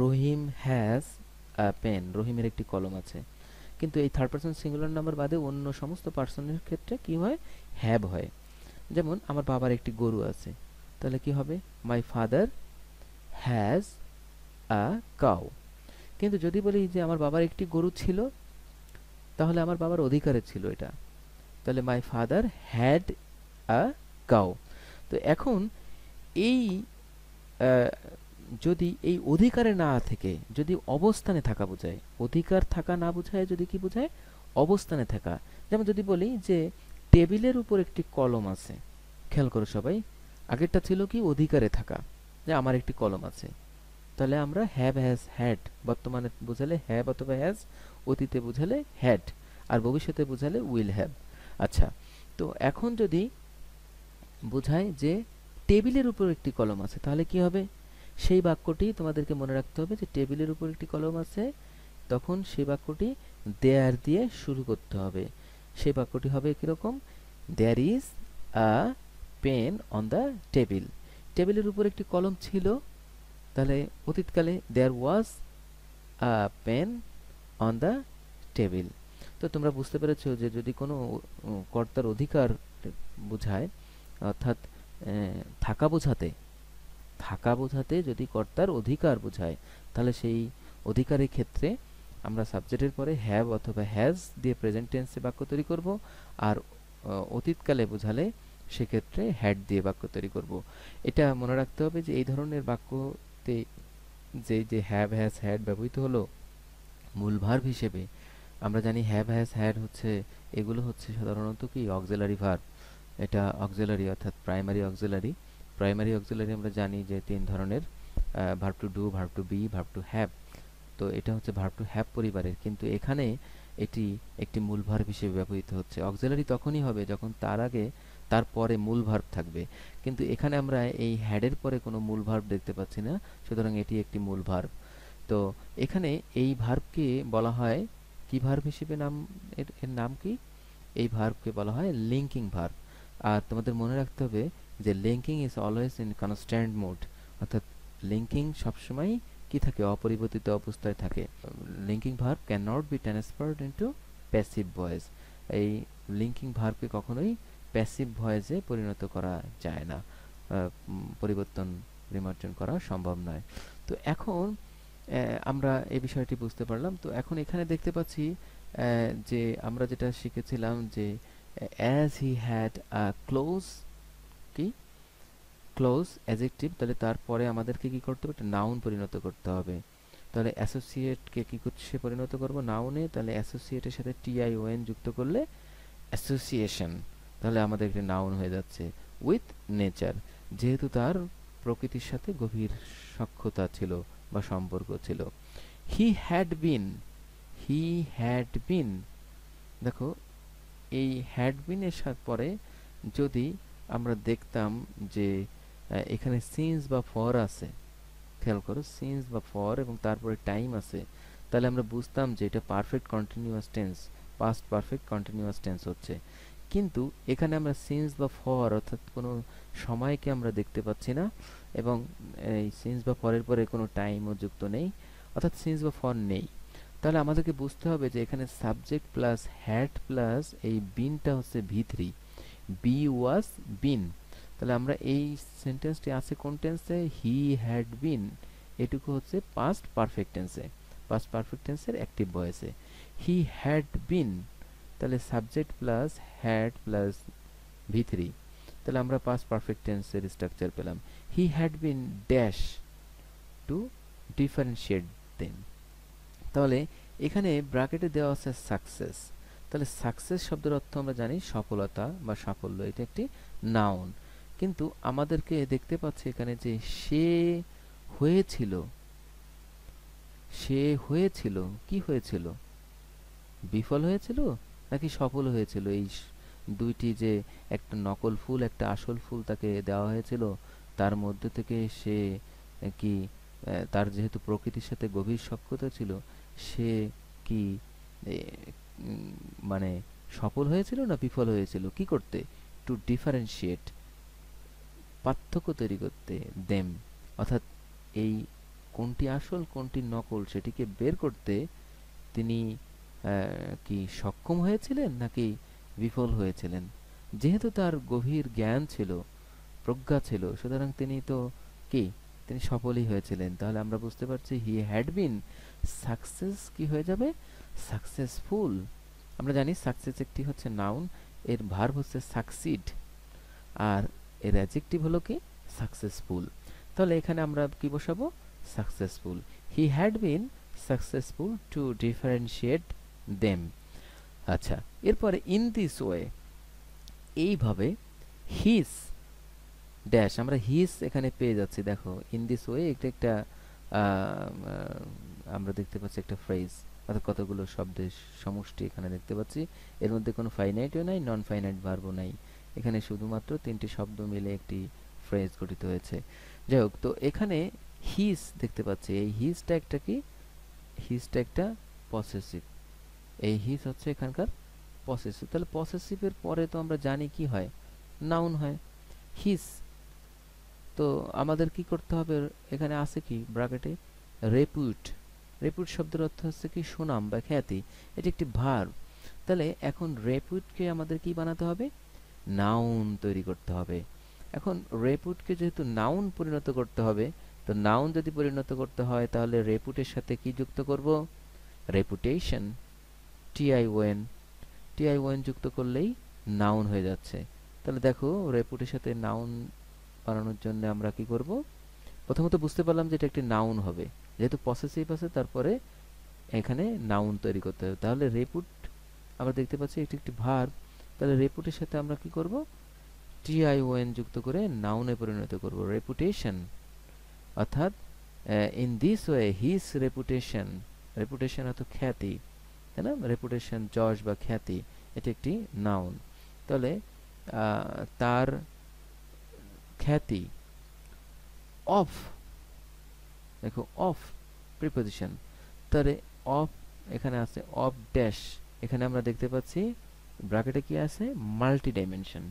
রহিম হ্যাজ আ পেন, রহিমের একটি কলম আছে। কিন্তু এই থার্ড পারসন সিঙ্গুলার নাম্বার বাদে অন্য সমস্ত পার্সনের ক্ষেত্রে কি হয়, হ্যাভ হয়। যেমন আমার বাবার একটি গরু আছে, তাহলে কি হবে, my father has a cow. কিন্তু যদি বলি যে আমার বাবার একটি গরু ছিল, তাহলে আমার বাবার অধিকারে ছিল এটা, তাহলে my father had a cow. তো এখন এই আহ, যদি এই অধিকারে না থেকে যদি অবস্থানে থাকা বোঝায়, অধিকার থাকা না বোঝায় যদি কি বোঝায়, অবস্থানে থাকা। যেমন যদি বলি যে টেবিলের উপর একটি কলম আছে, খেয়াল করো সবাই, আগেরটা ছিল কি অধিকারে থাকা, যে আমার একটি কলম আছে, তাহলে আমরা হ্যাভ হ্যাজ হ্যাড, বর্তমানে বোঝালে হ্যাভ অথবা হ্যাজ, অতীতে বোঝালে হ্যাড, আর ভবিষ্যতে বোঝালে উইল হ্যাভ। আচ্ছা, তো এখন যদি বোঝায় যে টেবিলের উপর একটি কলম আছে, তাহলে কি হবে, সেই বাক্যটি তোমাদেরকে মনে রাখতে হবে যে টেবিলের উপর একটি কলম আছে, তখন সেই বাক্যটি দেয়ার দিয়ে শুরু করতে হবে। সেই বাক্যটি হবে কিরকম, there is a pen on the table. টেবিলের উপর একটি কলম ছিল, তাহলে অতীতকালে there was a pen on the table. তো তোমরা বুঝতে পেরেছো যে যদি কোনো কর্তার অধিকার বোঝায়, অর্থাৎ থাকা বোঝাতে, থাকা বোঝাতে যদি কর্তার অধিকার বোঝায়, তাহলে সেই অধিকারের ক্ষেত্রে আমরা সাবজেক্টের পরে হ্যাভ অথবা হ্যাজ দিয়ে প্রেজেন্ট টেন্সে বাক্য তৈরি করব, আর অতীতকালে বোঝালে সেক্ষেত্রে হ্যাড দিয়ে বাক্য তৈরি করব। এটা মনে রাখতে হবে যে এই ধরনের বাক্যতে যে যে হ্যাভ হ্যাজ হ্যাড ব্যবহৃত হলো মূল ভার্ব হিসেবে, আমরা জানি হ্যাভ হ্যাজ হ্যাড হচ্ছে, এগুলো হচ্ছে সাধারণত কি অক্সিলারি ভার্ব। এটা অক্সিলারি অর্থাৎ প্রাইমারি অক্সিলারি। প্রাইমারি অক্সিলারি আমরা জানি যে তিন ধরনের, verb to do, verb to be, verb to have. তো এটা হচ্ছে ভার্ব টু হ্যাভ পরিবারের, কিন্তু এখানে এটি একটি মূল ভার্ব হিসেবে ব্যবহৃত হচ্ছে। অক্সিলারি তখনই হবে যখন তার আগে তার পরে মূল ভার্ব থাকবে, কিন্তু এখানে আমরা এই হ্যাডের পরে কোনো মূল ভার্ব দেখতে পাচ্ছি না, সুতরাং এটি একটি মূল ভার্ব। তো এখানে এই ভার্বকে বলা হয় কি ভার্ব হিসেবে, নাম এর নাম কি, এই ভার্বকে বলা হয় লিঙ্কিং ভার্ব। আর তোমাদের মনে রাখতে হবে যে linking is always in constant mode, অর্থাৎ লিঙ্কিং সবসময় কি থাকে, অপরিবর্তিত অবস্থায় থাকে। Linking verb can not be transferred into passive voice. এই লিঙ্কিং ভার্বকে কখনোই প্যাসিভ ভয়েসে পরিণত করা যায় না, পরিবর্তন করা সম্ভব নয়। তো এখন আমরা এই বিষয়টি বুঝতে পারলাম। তো এখন এখানে দেখতে পাচ্ছি যে আমরা যেটা শিখেছিলাম যে as he had a close, কি ক্লোজ অ্যাডজেক্টিভ, তাহলে তারপরে আমাদেরকে কি করতে হবে, একটা নাউন পরিণত করতে হবে। তাহলে অ্যাসোসিয়েটকে কি করছে পরিণত করব নাউনে, তাহলে অ্যাসোসিয়েটের সাথে টিআইওএন যুক্ত করলে অ্যাসোসিয়েশন, তাহলে আমাদের একটা নাউন হয়ে যাচ্ছে। উইথ নেচার, যেহেতু তার প্রকৃতির সাথে গভীর সখ্যতা ছিল বা সম্পর্ক ছিল। He had been, he had been, দেখো এই হ্যাড বিন এর সাথে পরে যদি আমরা দেখতাম যে এখানে সিন্স বা ফর আছে, খেয়াল করো সিন্স বা ফর এবং তারপরে টাইম আছে, তাহলে আমরা বুঝতাম যে এটা perfect continuous tense, past perfect continuous tense হচ্ছে। কিন্তু এখানে আমরা সিন্স বা ফর অর্থাৎ কোনো সময়কে আমরা দেখতে পাচ্ছি না, এবং এই সিন্স বা ফরের পরে কোনো টাইমও যুক্ত নেই, অর্থাৎ সিন্স বা ফর নেই। তাহলে আমাদেরকে বুঝতে হবে যে এখানে সাবজেক্ট প্লাস হ্যাড প্লাস এই বিনটা হচ্ছে ভি3, বি ওয়াজ বিন। তাহলে আমরা এই সেন্টেন্সটি আছে কোন টেন্সে, হি হ্যাড বিন, এটুকু হচ্ছে পাস্ট পারফেক্ট টেন্সে, পাস্ট পারফেক্ট টেন্সের অ্যাক্টিভ ভয়েসে। হি হ্যাড বিন, তাহলে সাবজেক্ট প্লাস হ্যাড প্লাস ভি3, তাহলে আমরা পাস্ট পারফেক্ট টেন্সের স্ট্রাকচার পেলাম। He had been dash two differentiate them, তাহলে এখানে ব্র্যাকেটে দেওয়া আছে সাকসেস, তাহলে সাকসেস শব্দের অর্থ আমরা জানি সফলতা বা সাফল্য, এটা একটি নাউন। কিন্তু আমাদেরকে দেখতে পাচ্ছি এখানে যে সে হয়েছিল, সে হয়েছিল, কি হয়েছিল? বিফল হয়েছিল নাকি সফল হয়েছিল? এই দুইটি যে, একটা নকল ফুল একটা আসল ফুল তাকে দেওয়া হয়েছিল, তার মধ্যে থেকে সে কি তার যেহেতু প্রকৃতির সাথে গভীর সখ্যতা ছিল, সে কি এ, মানে সফল হয়েছিল না বিফল হয়েছিল? কি করতে? টু ডিফারেন্সিয়েট, পার্থক্য তৈরি করতে, দেম, অর্থাৎ এই কোনটি আসল কোনটি নকল সেটিকে বের করতে তিনি কি সক্ষম হয়েছিলেন নাকি বিফল হয়েছিলেন? যেহেতু তার গভীর জ্ঞান ছিল, প্রজ্ঞা ছিল, সুতরাং তিনি তো কি, তিনি সফলই হয়েছিলেন। তাহলে আমরা বুঝতে পারছি হি হ্যাড বিন সাকসেস, কি হয়ে যাবে? সাকসেসফুল। আমরা জানি সাকসেস একটি হচ্ছে নাউন, এর ভার্ব হচ্ছে সাকসিড, আর এর অ্যাডজেক্টিভ হলো কি? সাকসেসফুল। তাহলে এখানে আমরা কি বসাবো? Successful. He had been successful two differentiate them. আচ্ছা, এরপরে ইন দিস ওয়ে, এইভাবে, হিস ড্যাশ, আমরা হিস এখানে পেয়ে যাচ্ছি। দেখো ইন দিস ওয়ে এটা একটা আমরা দেখতে পাচ্ছি একটা ফ্রেজ, অর্থাৎ কতগুলো শব্দের সমষ্টি এখানে দেখতে পাচ্ছি। এর মধ্যে কোনো ফাইনাইটও নাই, নন ফাইনাইট ভার্বও নাই, এখানে শুধুমাত্র তিনটি শব্দ মিলে একটি ফ্রেজ গঠিত হয়েছে। যাই হোক, তো এখানে হিস দেখতে পাচ্ছি, এই হিসটা একটা কি? হিসটা একটা পসেসিভ, এই হিস হচ্ছে এখানকার পসেসিভ। তাহলে পসেসিভের পরে তো আমরা জানি কি হয়? নাউন হয়। হিস, তো আমাদের কি করতে হবে? এখানে আছে কি ব্র্যাকেটে? রেপুট। রেপুট শব্দের অর্থ হচ্ছে কি? সুনাম বা খ্যাতি, এটি একটি ভার্ব। তাহলে এখন রেপুটকে আমাদের কি বানাতে হবে? নাউন তৈরি করতে হবে। এখন রেপুটকে যেহেতু নাউন পরিণত করতে হবে, তো নাউন যদি পরিণত করতে হয় তাহলে রেপুটের সাথে কি যুক্ত করব? রেপুটেশন, টিআইওএন, টিআইওএন যুক্ত করলেই নাউন হয়ে যাচ্ছে। তাহলে দেখো রেপুটের সাথে নাউন বানানোর জন্য আমরা কি করব? প্রথমত বুঝতে পারলাম যে এটা একটি নাউন হবে, যেহেতু পসেসিভ আছে তারপরে এখানে নাউন তৈরি করতে হবে। তাহলে রেপুট আমরা দেখতে পাচ্ছি এটি একটি ভার্ব, তাহলে রেপুটের সাথে আমরা কি করব? টিআইওএন যুক্ত করে নাউনে পরিণত করব, রেপুটেশন। অর্থাৎ in this way his reputation, reputation অর্থ খ্যাতি, তাই না? রেপুটেশন যশ বা খ্যাতি, এটি একটি নাউন। তাহলে তার খ্যাতি, অফ, দেখো অফ প্রিপোজিশন, তাহলে অফ এখানে আছে অফ ড্যাশ, এখানে আমরা দেখতে পাচ্ছি ব্র্যাকেটে কি আছে? Multi dimension.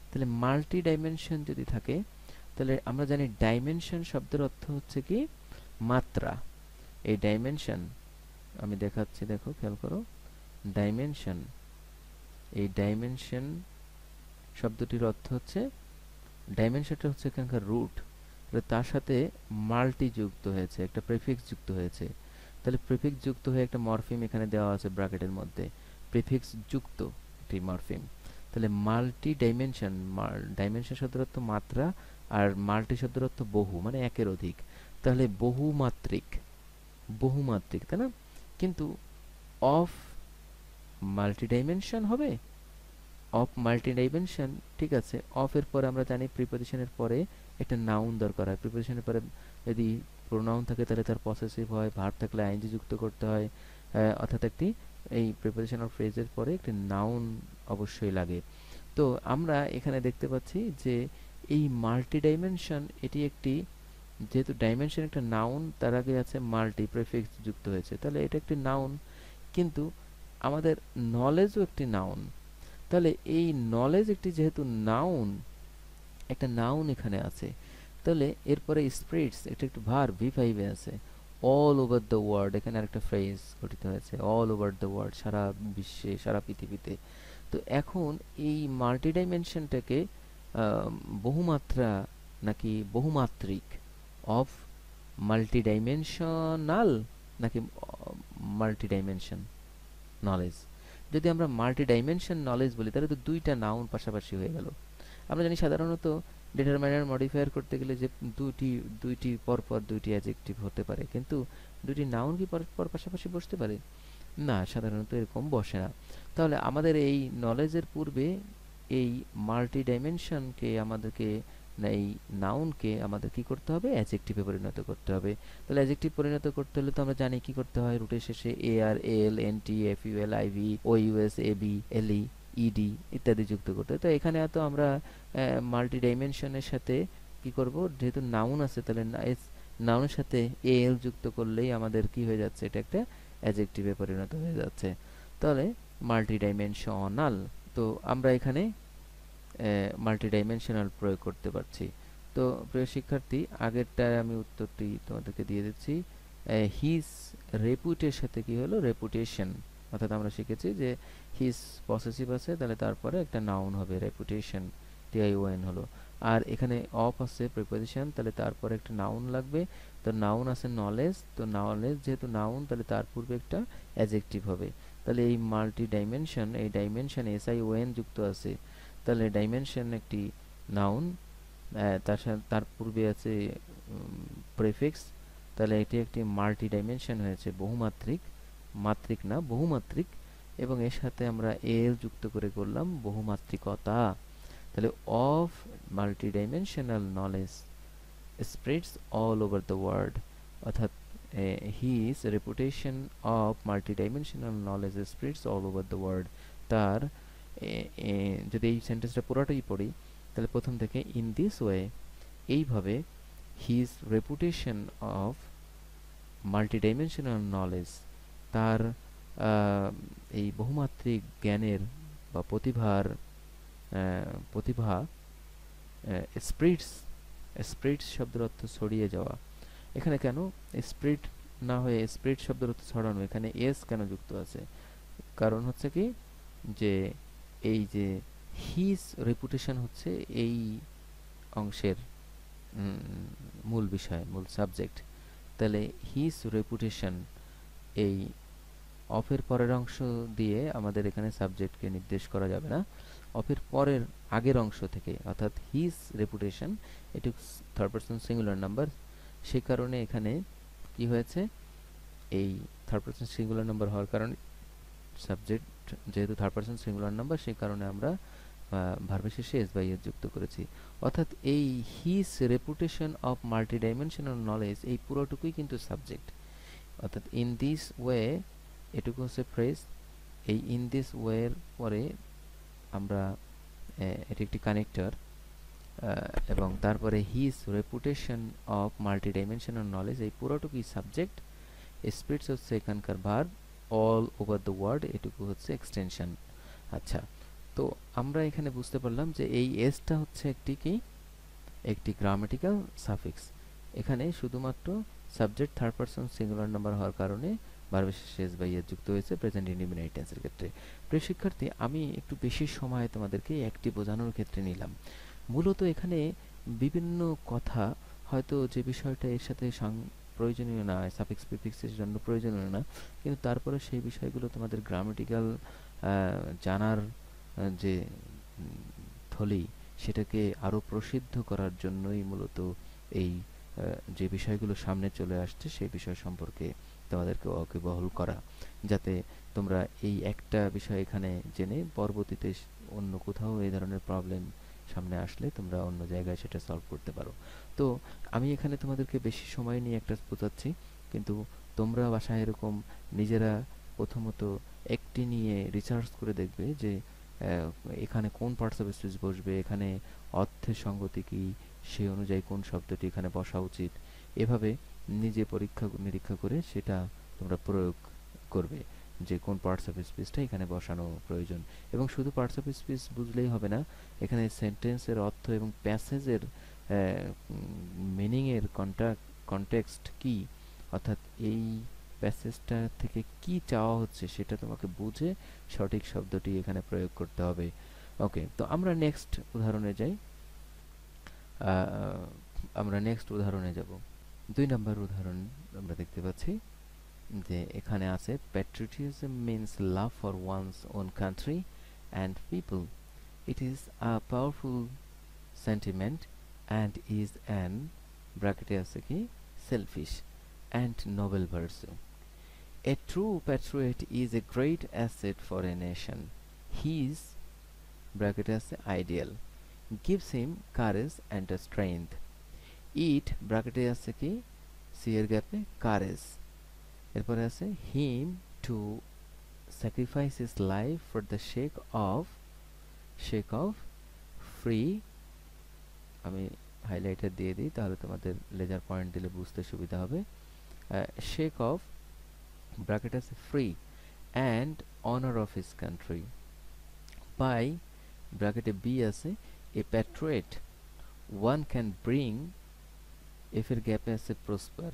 তাহলে মাল্টি ডাইমেনশন যদি থাকে, তাহলে আমরা জানি ডাইমেনশন শব্দের অর্থ হচ্ছে কি? মাত্রা। এই ডাইমেনশন আমি দেখাচ্ছি, দেখো খেয়াল করো, ডাইমেনশন, এই ডাইমেনশন শব্দটির অর্থ হচ্ছে, ডাইমেনশনটা হচ্ছে এখানকার রুট, তার সাথে মাল্টি যুক্ত হয়েছে, একটা প্রিফিক্স যুক্ত হয়েছে। তাহলে প্রিফিক্স যুক্ত হয়ে একটা মরফিম এখানে দেওয়া আছে ব্র্যাকেটের মধ্যে, প্রিফিক্স যুক্ত একটি মরফিম। তাহলে মাল্টি ডাইমেনশন, ডাইমেনশন শব্দের অর্থ মাত্রা, আর মাল্টি শব্দের অর্থ বহু, মানে একের অধিক। তাহলে বহুমাত্রিক, বহুমাত্রিক, তাই না? কিন্তু অফ মাল্টি ডাইমেনশন হবে, অফ মাল্টি ডাইমেনশন, ঠিক আছে। অফ এর পরে আমরা জানি প্রিপোজিশনের পরে একটা নাউন দরকার হয়, প্রিপোজিশনের পরে যদি প্রোনাউন থাকে তাহলে তার পসেসিভ হয়, ভার্ব থাকলে আইএনজি যুক্ত করতে হয়, অর্থাৎ একটি এই প্রিপোজিশন অর ফ্রেজের পরে একটি নাউন অবশ্যই লাগে। তো আমরা এখানে দেখতে পাচ্ছি যে এই মাল্টি ডাইমেনশন, এটি একটি, যেহেতু ডাইমেনশন একটা নাউন, তার আগে আছে মাল্টি প্রিফিক্স যুক্ত হয়েছে, তাহলে এটা একটি নাউন। কিন্তু আমাদের নলেজও একটি নাউন। তাহলে এই নলেজ একটি যেহেতু নাউন, একটা নাউন এখানে আছে, তাহলে এরপরে স্প্রিটস, এটা একটু ভার্ব, ভি5 এ আছে। অল ওভার দ্য ওয়ার্ল্ড, এখানে আরেকটা ফ্রেজ গঠিত হয়েছে, অল ওভার দ্য ওয়ার্ল্ড, সারা বিশ্বে, সারা পৃথিবীতে। তো এখন এই মাল্টি ডাইমেনশনটাকে বহুমাত্রা নাকি বহুমাত্রিক, অফ মাল্টি ডাইমেনশনাল নাকি মাল্টি ডাইমেনশন নলেজ? যদি আমরা মাল্টি ডাইমেনশন নলেজ বলি তাহলে তো দুইটা নাউন পাশাপাশি হয়ে গেল। আমরা জানি সাধারণত ডিটারমাইনার মডিফায়ার করতে গেলে যে দুইটি পরপর দুইটি অ্যাডজেক্টিভ হতে পারে, কিন্তু দুইটি নাউন কি পরপর পাশাপাশি বসতে পারে? না, সাধারণত এরকম বসে না। তাহলে আমাদের এই নলেজের পূর্বে এই মাল্টি ডাইমেনশনকে আমাদেরকে না, এই নাউনকে আমাদের কি করতে হবে, অ্যাজেক্টিভে পরিণত করতে হবে। তাহলে অ্যাজেক্টিভ পরিণত করতে হলে তো আমরা জানি কি করতে হয়, রুটের শেষে A R L N T F U L I V O U S A B L E E D ইত্যাদি যুক্ত করতে হয়। তো এখানে তো আমরা মাল্টি ডাইমেনশনের সাথে কি করব, যেহেতু নাউন আছে তাহলে নাউনের সাথে এ এল যুক্ত করলেই আমাদের কি হয়ে যাচ্ছে, এটা একটা অ্যাজেক্টিভে পরিণত হয়ে যাচ্ছে। তাহলে মাল্টি ডাইমেনশনাল, তো আমরা এখানে মাল্টি ডাইমেনশনাল প্রয়োগ করতে পারছি। তো প্রিয় শিক্ষার্থী, আগেরটায় আমি উত্তরটি তোমাদেরকে দিয়ে দিচ্ছি। হিজ রেপুটের সাথে কি হলো, রেপুটেশন, অর্থাৎ আমরা শিখেছি যে হিজ পসেসিভ আছে, তাহলে তারপরে একটা নাউন হবে রেপুটেশন, টিআইওএন হলো। আর এখানে অফ আছে প্রিপোজিশন, তাহলে তারপরে একটা নাউন লাগবে। তো নাউন আছে নলেজ, তো নলেজ যেহেতু নাউন তাহলে তার পূর্বে একটা অ্যাডজেক্টিভ হবে। তাহলে এই মাল্টি ডাইমেনশন, এই ডাইমেনশন এসআইওএন যুক্ত আছে, তাহলে ডাইমেনশন একটি নাউন, তার সাথে তার পূর্বে আছে প্রেফিক্স, তাহলে এটি একটি মাল্টি ডাইমেনশন হয়েছে, বহুমাত্রিক, মাত্রিক না বহুমাত্রিক, এবং এর সাথে আমরা এল যুক্ত করে করলাম বহুমাত্রিকতা। তাহলে of multi dimensional knowledge spreads all over the world, অর্থাৎ his reputation of multi dimensional knowledge spreads all over the world. তার যদি এই সেন্টেন্সটা পুরোটাই পড়ি তাহলে প্রথম থেকে ইন দিস ওয়ে, এইভাবে his reputation of multidimensional knowledge, তার এই বহুমাত্রিক জ্ঞানের বা প্রতিভা স্প্রিটস, স্প্রিটস শব্দের অর্থ ছড়িয়ে যাওয়া। এখানে কেন স্প্রিট না হয়ে স্প্রিট শব্দের অর্থ ছড়ানো, এখানে এস কেন যুক্ত আছে? কারণ হচ্ছে কি, যে এই যে হিজ রেপুটেশন হচ্ছে এই অংশের মূল বিষয়, মূল সাবজেক্ট। তাহলে হিজ রেপুটেশন, এই অফের পরের অংশ দিয়ে আমাদের এখানে সাবজেক্টকে নির্দেশ করা যাবে না, অফের পরের আগের অংশ থেকে, অর্থাৎ হিজ রেপুটেশন এটি থার্ড পারসন সিঙ্গুলার নাম্বার, সে কারণে এখানে কি হয়েছে, এই থার্ড পারসন সিঙ্গুলার নাম্বার হওয়ার কারণে সাবজেক্ট যেহেতু থার্ড পারসন সিঙ্গুলার নাম্বার, সেই কারণে আমরা ভার্বের শেষে এস বাই এস যুক্ত করেছি। অর্থাৎ এই his reputation of multi dimensional knowledge, এই পুরোটুকুই কিন্তু সাবজেক্ট। অর্থাৎ ইন দিস ওয়ে, এটুকু হচ্ছে ফ্রেজ। এই ইন দিস ওয়ের পরে আমরা এটি একটি কানেক্টর, এবং তারপরে his reputation of multi dimensional knowledge, এই পুরোটুকুই সাবজেক্ট। স্পিরিটস হচ্ছে এখানকার verb, all over the world এটুকু হচ্ছে এক্সটেনশন। আচ্ছা, তো আমরা এখানে বুঝতে পারলাম যে এই এসটা হচ্ছে একটি গ্রামাটিক্যাল সাফিক্স। এখানে শুধুমাত্র subject third person singular number হওয়ার কারণে ভার্বের শেষে এস বাই এস যুক্ত হয়েছে প্রেজেন্ট ইনডিফিনিট টেন্সের ক্ষেত্রে। প্রিয় শিক্ষার্থী, আমি একটু বেশি সময় তোমাদেরকে একটি বোঝানোর ক্ষেত্রে নিলাম। মূলত এখানে বিভিন্ন কথা, হয়তো যে বিষয়টা এর সাথে প্রয়োজনীয় না, সাফিক্স প্রিফিক্সের জন্য প্রয়োজনীয় না, কিন্তু তারপরে সেই বিষয়গুলো তোমাদের গ্রামাটিক্যাল জানার যে থলি, সেটাকে আরো প্রসিদ্ধ করার জন্যই মূলত এই যে বিষয়গুলো সামনে চলে আসছে সেই বিষয় সম্পর্কে তোমাদেরকে ওয়াকিবহাল করা, যাতে তোমরা এই একটা বিষয় এখানে জেনে পরবর্তীতে অন্য কোথাও এই ধরনের প্রবলেম সামনে আসলে তোমরা অন্য জায়গায় সেটা সলভ করতে পারো। তো আমি এখানে তোমাদেরকে বেশি সময় নিয়ে একটা বোঝাচ্ছি, কিন্তু তোমরা বাসায় এরকম নিজেরা প্রথমত একটি নিয়ে রিসার্চ করে দেখবে যে এখানে কোন পার্টস অফ স্পিচ বসবে, এখানে অর্থের সঙ্গতি কি, সেই অনুযায়ী কোন শব্দটি এখানে বসা উচিত, এভাবে নিজে পরীক্ষা নিরীক্ষা করে সেটা তোমরা প্রয়োগ করবে যে কোন পার্টস অফ স্পিচটা এখানে বসানো প্রয়োজন। এবং শুধু পার্টস অফ স্পিচ বুঝলেই হবে না, এখানে সেন্টেন্সের অর্থ এবং প্যাসেজের মিনিংয়ের কনটেক্সট কি, অর্থাৎ এই প্যাসেজটা থেকে কি চাওয়া হচ্ছে সেটা তোমাকে বুঝে সঠিক শব্দটি এখানে প্রয়োগ করতে হবে। ওকে, তো আমরা নেক্সট উদাহরণে যাই। আমরা নেক্সট উদাহরণে যাব। 2 নম্বর উদাহরণ আমরা দেখতে পাচ্ছি যে এখানে আছে patriotism means love for one's own country and people. It is a powerful sentiment and is an bracket আছে কি selfish and noble virtue. A true patriot is a great asset for a nation. His bracket আছে ideal gives him courage and strength. It bracket আছে কি C এর গ্যাপে courage, এরপরে আছে him to sacrifice his life for the sake of free, আমি highlighter দিয়ে দিই তাহলে তোমাদের লেজার পয়েন্ট দিলে বুঝতে সুবিধা হবে। sake of bracket আছে free and honor of his country. by bracket b আছে a patriot one can bring, if এর গ্যাপে আছে prosper,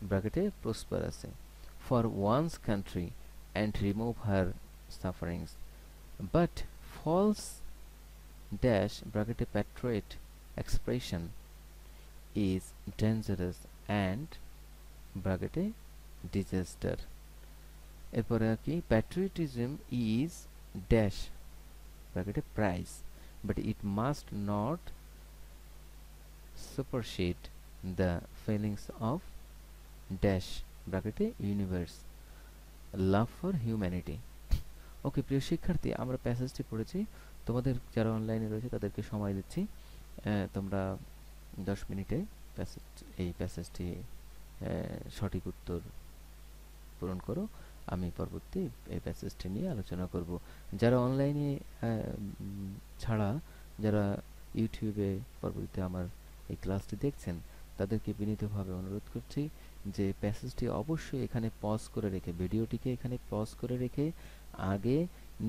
ব্র্যাকেটে prosper আছে for one's country and remove her sufferings. But false dash bracket patriot expression is dangerous and bracket disaster. এরপরে কি patriotism is dash bracket prize but it must not supersede the feelings of dash bracket universe love for humanity. ওকে প্রিয় শিক্ষার্থী, আমরা প্যাসেজটি পড়েছি। তোমাদের যারা অনলাইনে রয়েছে তাদেরকে সময় দিচ্ছি, তোমরা 10 মিনিটে এই প্যাসেজটি সঠিক উত্তর পূরণ করো। আমি পরবর্তী এই প্যাসেজটি নিয়ে আলোচনা করব। যারা অনলাইনে ছাড়া যারা ইউটিউবে পরবর্তীতে আমার এই ক্লাসটি দেখছেন তাদেরকে বিনীতভাবে অনুরোধ করছি যে প্যাসেজটি অবশ্যই এখানে পজ করে রেখে, ভিডিওটিকে এখানে পজ করে রেখে আগে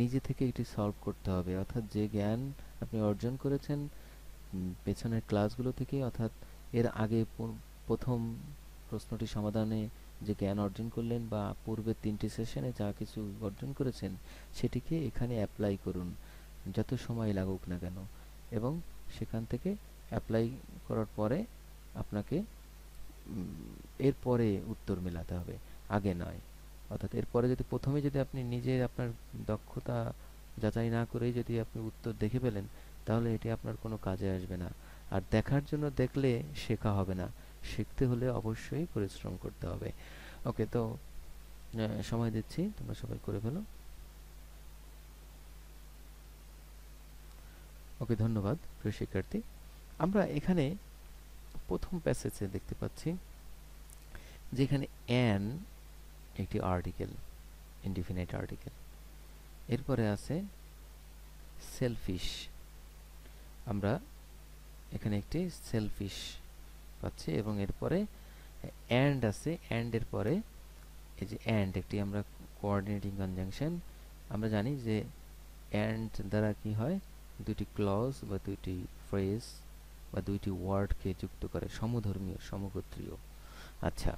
নিজে থেকে এটি সলভ করতে হবে। অর্থাৎ যে জ্ঞান আপনি অর্জন করেছেন পেছনের ক্লাসগুলো থেকে, অর্থাৎ এর আগে প্রথম প্রশ্নটি সমাধানে যে জ্ঞান অর্জন করলেন বা পূর্বের 3টি সেশনে যা কিছু অর্জন করেছেন সেটিকে এখানে অ্যাপ্লাই করুন যত সময় লাগুক না কেন, এবং সেখান থেকে অ্যাপ্লাই করার পরে আপনাকে এরপরে উত্তর মেলাতে হবে, আগে নয়। অর্থাৎ এরপরে যদি প্রথমে যদি আপনি নিজে আপনার দক্ষতা যাচাই না করেই যদি আপনি উত্তর দেখে ফেলেন তাহলে এটি আপনার কোনো কাজে আসবে না। আর দেখার জন্য দেখলে শেখা হবে না, শিখতে হলে অবশ্যই পরিশ্রম করতে হবে। ওকে, তো সময় দিচ্ছি, তোমরা সবাই করে ফেলো। ওকে, ধন্যবাদ প্রিয় শিক্ষার্থী। আমরা এখানে প্রথম প্যাসেজে দেখতে পাচ্ছি যেখানে অ্যান একটি আর্টিকেল, ইনডিফিনাইট আর্টিকেল, এরপরে আছে সেলফিশ। আমরা এখানে একটি সেলফিশ পাচ্ছি এবং এরপরে অ্যান্ড আছে, অ্যান্ড এর পরে এই যে অ্যান্ড একটি আমরা কোঅর্ডিনেটিং কনজাংশন। আমরা জানি যে অ্যান্ড দ্বারা কি হয়, দুটি ক্লজ বা দুটি ফ্রেজ বা দুইটি ওয়ার্ডকে যুক্ত করে, সমধর্মীয় সমগোত্রীয়। আচ্ছা,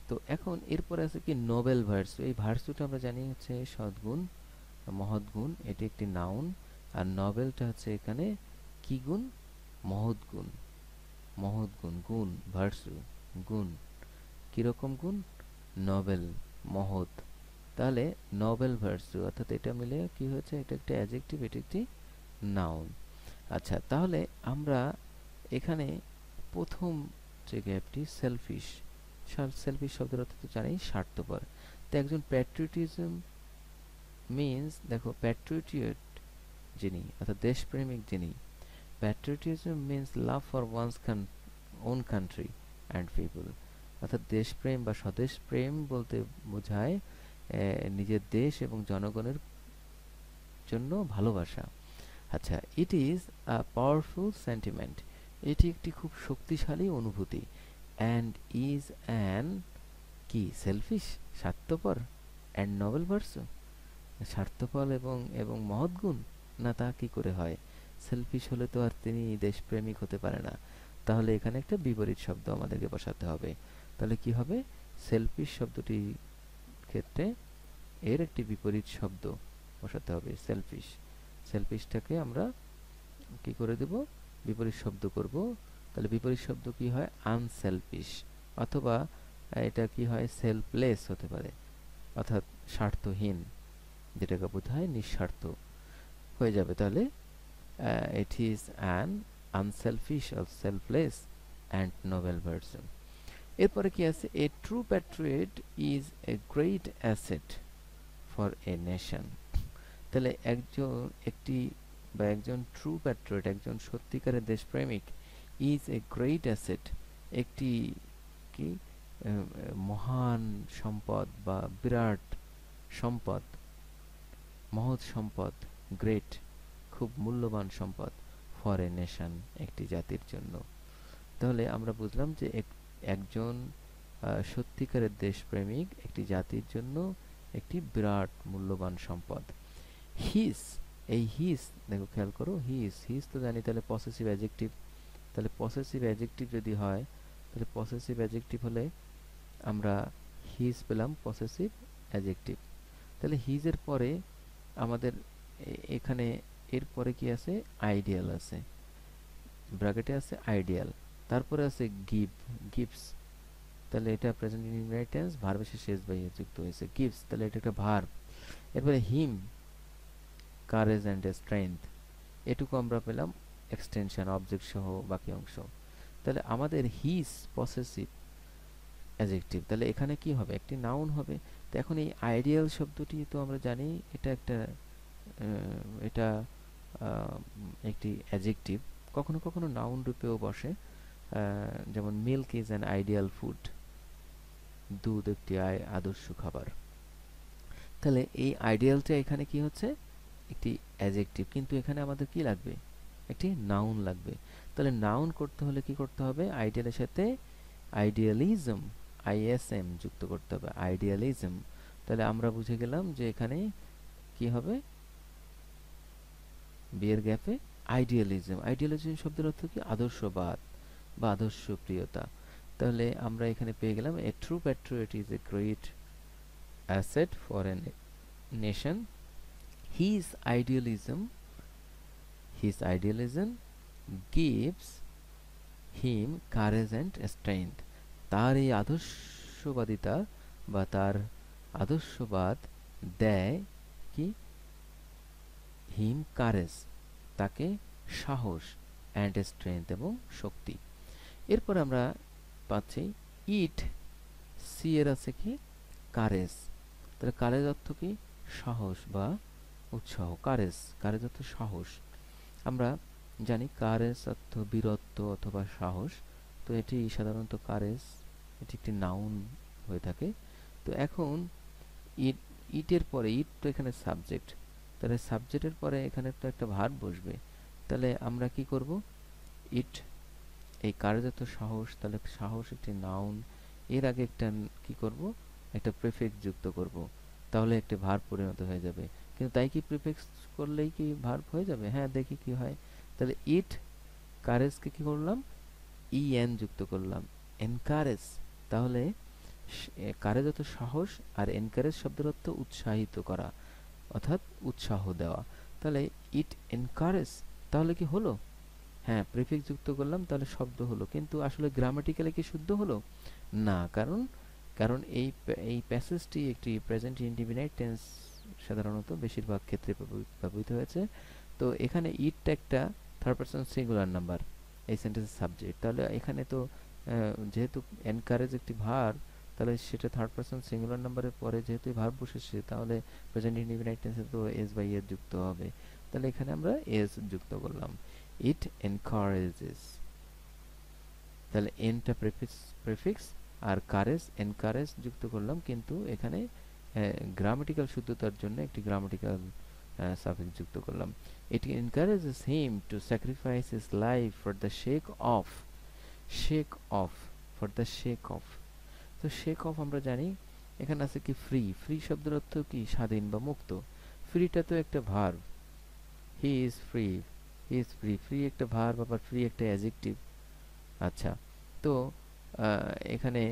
তো এখন এরপরে আছে কি নোবেল ভার্সু। এই ভার্সুটা আমরা জানি হচ্ছে সদ্গুণ, মহৎ গুণ, এটি একটি নাউন। আর নোবেলটা হচ্ছে এখানে কি গুণ, মহৎ গুণ। মহৎ গুণ, গুণ ভার্সু গুণ, কিরকম গুণ, নোবেল মহৎ। তাহলে নোবেল ভার্সু অর্থাৎ এটা মিলে কি হয়েছে, এটা একটা অ্যাডজেক্টিভ, এটা একটি নাউন। আচ্ছা, তাহলে আমরা এখানে প্রথম যে গ্যাপটি সেলফিশ, সেলফিশ শব্দের অর্থ তো জানি স্বার্থপর। তো একজন প্যাট্রিয়টিজম মিন্স, দেখো প্যাট্রিয়ট যিনি অর্থাৎ দেশপ্রেমিক যিনি, patriotism means love for one's own country and people. অর্থাৎ দেশপ্রেম বা স্বদেশ প্রেম বলতে বোঝায় নিজের দেশ এবং জনগণের জন্য ভালোবাসা। আচ্ছা, it is a powerful sentiment, এটি একটি খুব শক্তিশালী অনুভূতি। অ্যান্ড ইজ অ্যান কি, সেলফিশ স্বার্থপর, অ্যান্ড নোবেল ভার্সু স্বার্থপর এবং মহৎ গুণ, না তা কি করে হয়? সেলফিশ হলে তো আর তিনি দেশপ্রেমিক হতে পারে না। তাহলে এখানে একটা বিপরীত শব্দ আমাদেরকে বসাতে হবে। তাহলে কি হবে, সেলফিশ শব্দটির ক্ষেত্রে এর একটি বিপরীত শব্দ বসাতে হবে, সেলফিশ। সেলফিশটাকে আমরা কি করে দেব, বিপরীত শব্দ করব। তাহলে বিপরীত শব্দ কি হয়, আনসেলফিশ, অথবা এটা কি হয়, সেলফলেস হতে পারে, অর্থাৎ স্বার্থহীন, যেটাকে বোঝায় নিঃস্বার্থ হয়ে যাবে। তাহলে it is an unselfish or selfless and noble person. এরপরে কি আছে, a true Patriot is a great asset for a nation. তাহলে একজন ট্রু প্যাট্রিয়ট, একজন সত্যিকারের দেশপ্রেমিক, ইজ এ গ্রেট অ্যাসেট, একটি কি মহান সম্পদ বা বিরাট সম্পদ, মহৎ সম্পদ, গ্রেট খুব মূল্যবান সম্পদ, ফর এ নেশন একটি জাতির জন্য। তাহলে আমরা বুঝলাম যে একজন সত্যিকারের দেশপ্রেমিক একটি জাতির জন্য একটি বিরাট মূল্যবান সম্পদ। হিস, এই হিস দেখো খেয়াল করো, হিস তো জানি, তাহলে পসেসিভ অ্যাডজেক্টিভ। তাহলে পসেসিভ অ্যাডজেক্টিভ যদি হয়, তাহলে পসেসিভ অ্যাডজেক্টিভ হলে আমরা হিস পেলাম পসেসিভ অ্যাডজেক্টিভ। তাহলে হিজ এর পরে আমাদের এখানে এর পরে কি আছে, আইডিয়াল আছে, ব্র্যাকেটে আছে আইডিয়াল, তারপরে আছে গিভস। তাহলে এটা প্রেজেন্ট ইনডিফিনিট টেন্স, ভার্বের শেষে এস বাই এস যুক্ত হয়েছে, গিভস, তাহলে এটা একটা ভার্ব। এরপরে হিম কারেজ অ্যান্ড স্ট্রেংথ, এটুকু আমরা পেলাম এক্সটেনশন অবজেক্ট সহ বাকি অংশ। তাহলে আমাদের হিস পসেসিভ অ্যাডজেক্টিভ, তাহলে এখানে কি হবে, একটি নাউন হবে। তো এখন এই আইডিয়াল শব্দটি তো আমরা জানি এটা এটা একটি অ্যাডজেক্টিভ, কখনো কখনো নাউন রূপেও বসে। যেমন milk is an ideal food, দুধ একটি আদর্শ খাবার। তাহলে এই আইডিয়ালটা এখানে কি হচ্ছে, একটি অ্যাডজেক্টিভ, কিন্তু এখানে আমাদের কি লাগবে, একটি নাউন লাগবে। তাহলে নাউন করতে হলে কি করতে হবে, আইডিয়ালের সাথে আইডিয়ালিজম, আইএসএম যুক্ত করতে হবে, আইডিয়ালিজম। তাহলে আমরা বুঝে গেলাম যে এখানে কি হবে, বিয়ের গ্যাপে আইডিয়ালিজম। আইডিয়ালিজম শব্দের অর্থ কি, আদর্শবাদ বা আদর্শপ্রিয়তা। তাহলে আমরা এখানে পেয়ে গেলাম, a true Patriot is a great asset for a nation. His idealism gives him courage and strength. তার এই আদর্শবাদিতা বা তার আদর্শবাদ দেয় কি, হিম কারেজ তাকে সাহস, অ্যান্ড স্ট্রেংথ এবং শক্তি। এরপর আমরা পাচ্ছি ইট, সি এর আছে কি, কারেজ। তাহলে কারেজ অর্থ কি, সাহস বা উৎসাহ। কারেজ অর্থ সাহস। আমরা জানি কারেজ অর্থ বীরত্ব অথবা সাহস। তো এটি সাধারণত কারেজ, এটি একটি নাউন হয়ে থাকে। তো এখন ইট, ইটের পরে, ইট তো এখানে সাবজেক্ট, তাহলে সাবজেক্টের পরে এখানে তো একটা ভার্ব বসবে। তাহলে আমরা কি করব, ইট, এই কার্যত সাহস, তাহলে সাহস একটি নাউন, এর আগে একটা কি করব, একটা প্রিফিক্স যুক্ত করব, তাহলে একটা ভার্ব পরিণত হয়ে যাবে। কিন্তু তাই কি প্রিফিক্স করলেই কি ভার্ব হয়ে যাবে? হ্যাঁ, দেখি কি হয়। তাহলে ইট কারেজকে কি করলাম, ইএন যুক্ত করলাম, এনকারেজ। তাহলে কারেজ অর্থ সাহস, আর এনকারেজ শব্দের অর্থ উৎসাহিত করা, অর্থাৎ উৎসাহ দেওয়া। তাহলে ইট এনকারেজ, তাহলে কি হলো, হ্যাঁ প্রিফিক্স যুক্ত করলাম, তাহলে শব্দ হলো। কিন্তু আসলে গ্রামাটিক্যালি কি শুদ্ধ হলো না, কারণ কারণ এই প্যাসেজটি একটি প্রেজেন্ট ইনডিফিনাইট টেন্স সাধারণত বেশিরভাগ ক্ষেত্রে ব্যবহৃত হয়েছে। তো এখানে ইটটা একটা থার্ড পারসন সিঙ্গুলার নাম্বার, এই সেন্টেন্সের সাবজেক্ট। তাহলে এখানে তো যেহেতু এনকারেজ একটি ভার্ব, তাহলে সেটা থার্ড পারসন সিঙ্গুলার নাম্বারের পরে যেহেতু ভার্ব বসেছে, তাহলে প্রেজেন্ট ইনডিফিনাইট টেন্সে তো এস বাই এস যুক্ত হবে। তাহলে এখানে আমরা এস যুক্ত করলাম, ইট এনকারেজেস। তাহলে এনটা প্রিফিক্স আর কারেজ, এনকারেজ যুক্ত করলাম, কিন্তু এখানে গ্রামাটিক্যাল শুদ্ধতার জন্য একটি গ্রামাটিক্যাল সাফিক্স যুক্ত করলাম। It encourages him to sacrifice his life for the sake of. তো শেক অফ আমরা জানি এখানে আছে কি, ফ্রি শব্দের অর্থ কি, স্বাধীন বা মুক্ত। ফ্রিটা তো একটা ভার্ব, হি ইজ ফ্রি একটা ভার্ব, আবার ফ্রি একটা অ্যাডজেক্টিভ। আচ্ছা, তো এখানে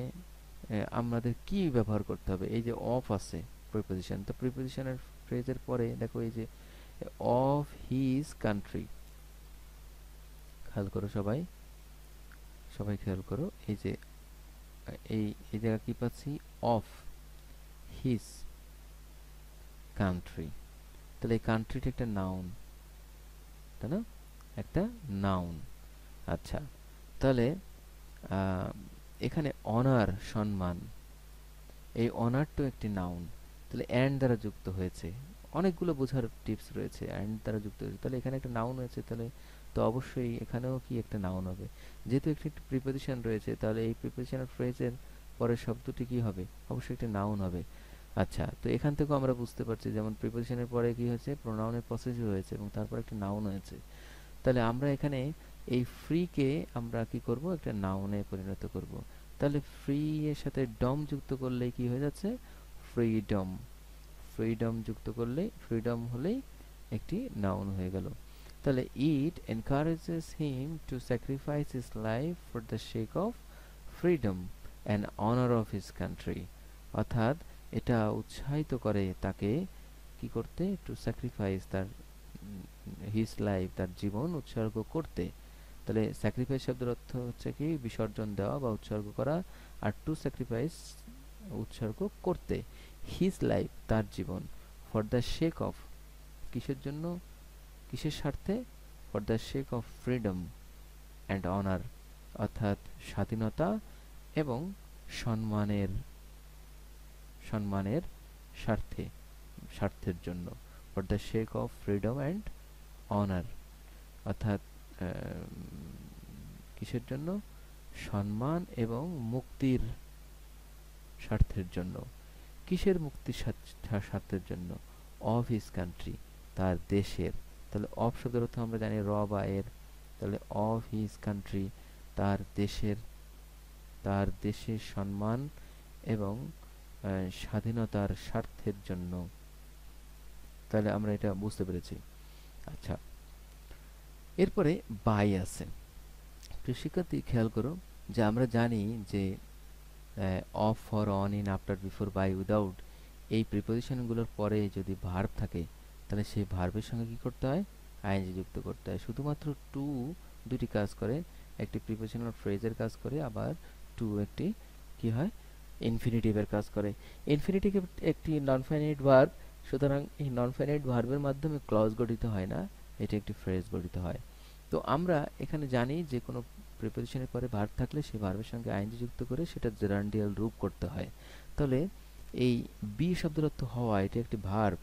আমাদের কি ব্যবহার করতে হবে, এই যে অফ আছে প্রিপোজিশন, তো প্রিপোজিশনের ফ্রেজের পরে দেখো এই যে অফ হিজ কান্ট্রি, খেয়াল করো সবাই খেয়াল করো, এই যে এই জায়গা কি পাচ্ছি, অফ হিজ কান্ট্রি। তাহলে এই কান্ট্রিটা একটা নাউন, তাই না, একটা নাউন। আচ্ছা, তাহলে এখানে অনার সম্মান, এই অনার তো একটি নাউন, তাহলে অ্যান্ড দ্বারা যুক্ত হয়েছে। অনেকগুলো বোঝার টিপস রয়েছে, অ্যান্ড দ্বারা যুক্ত হয়েছে, তাহলে এখানে একটা নাউন হয়েছে, তাহলে তো অবশ্যই এখানেও কি একটা নাউন হবে। যেহেতু একটি প্রিপোজিশন রয়েছে, তাহলে এই প্রিপোজিশনাল ফ্রেজের পরের শব্দটি কি হবে, অবশ্যই একটা নাউন হবে। আচ্ছা, তো এখান থেকেও আমরা বুঝতে পারছি যেমন প্রিপোজিশনের পরে কি হয়েছে, প্রোনাউনের পসেসিভ হয়েছে এবং তারপর একটা নাউন হয়েছে। তাহলে আমরা এখানে এই ফ্রিকে আমরা কি করব, একটা নাউনে পরিণত করব। তাহলে ফ্রি এর সাথে ডম যুক্ত করলেই কি হয়ে যাচ্ছে, ফ্রিডম। ফ্রিডম যুক্ত করলেই, ফ্রিডম হলেই একটি নাউন হয়ে গেল। তাহলে it encourages him to sacrifice his life for the sake of freedom and honour of his country. অর্থাৎ এটা উৎসাহিত করে তাকে কি করতে, টু স্যাক্রিফাইস, তার হিজ লাইফ, তার জীবন উৎসর্গ করতে। তাহলে স্যাক্রিফাইস শব্দের অর্থ হচ্ছে কি বিসর্জন দেওয়া বা উৎসর্গ করা, আর টু স্যাক্রিফাইস উৎসর্গ করতে, হিজ লাইফ তার জীবন, ফর দ্য শেক অফ কিসের জন্য, কিসের স্বার্থে, for the sake of freedom and honour, অর্থাৎ স্বাধীনতা এবং সম্মানের, সম্মানের স্বার্থে, স্বার্থের জন্য, for the sake of freedom and honour, অর্থাৎ কিসের জন্য, সম্মান এবং মুক্তির স্বার্থের জন্য। কিসের মুক্তির স্বার্থের জন্য, অফ হিজ কান্ট্রি, তার দেশের। তাহলে অফ শব্দের অর্থ আমরা জানি র বা এর, তাহলে অফ হিজ কান্ট্রি, তার দেশের, তার দেশের সম্মান এবং স্বাধীনতার স্বার্থের জন্য। তাহলে আমরা এটা বুঝতে পেরেছি। আচ্ছা, এরপরে বাই আছে। প্রিয় শিক্ষার্থী খেয়াল করো যে আমরা জানি যে of, for, on, in, after, before, by, without, এই প্রিপোজিশনগুলোর পরে যদি ভার্ব থাকে তাহলে সেই ভার্বের সঙ্গে কি করতে হয়, আইএনজি যুক্ত করতে হয়। শুধুমাত্র টু দুটি কাজ করে, একটি প্রিপোজিশনাল ফ্রেজের কাজ করে, আবার টু একটি কি হয়, ইনফিনিটিভের কাজ করে। ইনফিনিটিভ একটি নন ফাইনাইট ভার্ব, সুতরাং এই নন ফাইনাইট ভার্বের মাধ্যমে ক্লজ গঠিত হয় না, এটি একটি ফ্রেজ গঠিত হয়। তো আমরা এখানে জানি যে কোনো প্রিপোজিশনের পরে ভার্ব থাকলে সেই ভার্বের সঙ্গে আইএনজি যুক্ত করে সেটা জেরান্ডিয়াল রূপ করতে হয়। তাহলে এই বি শব্দের অর্থ হওয়া, এটি একটি ভার্ব।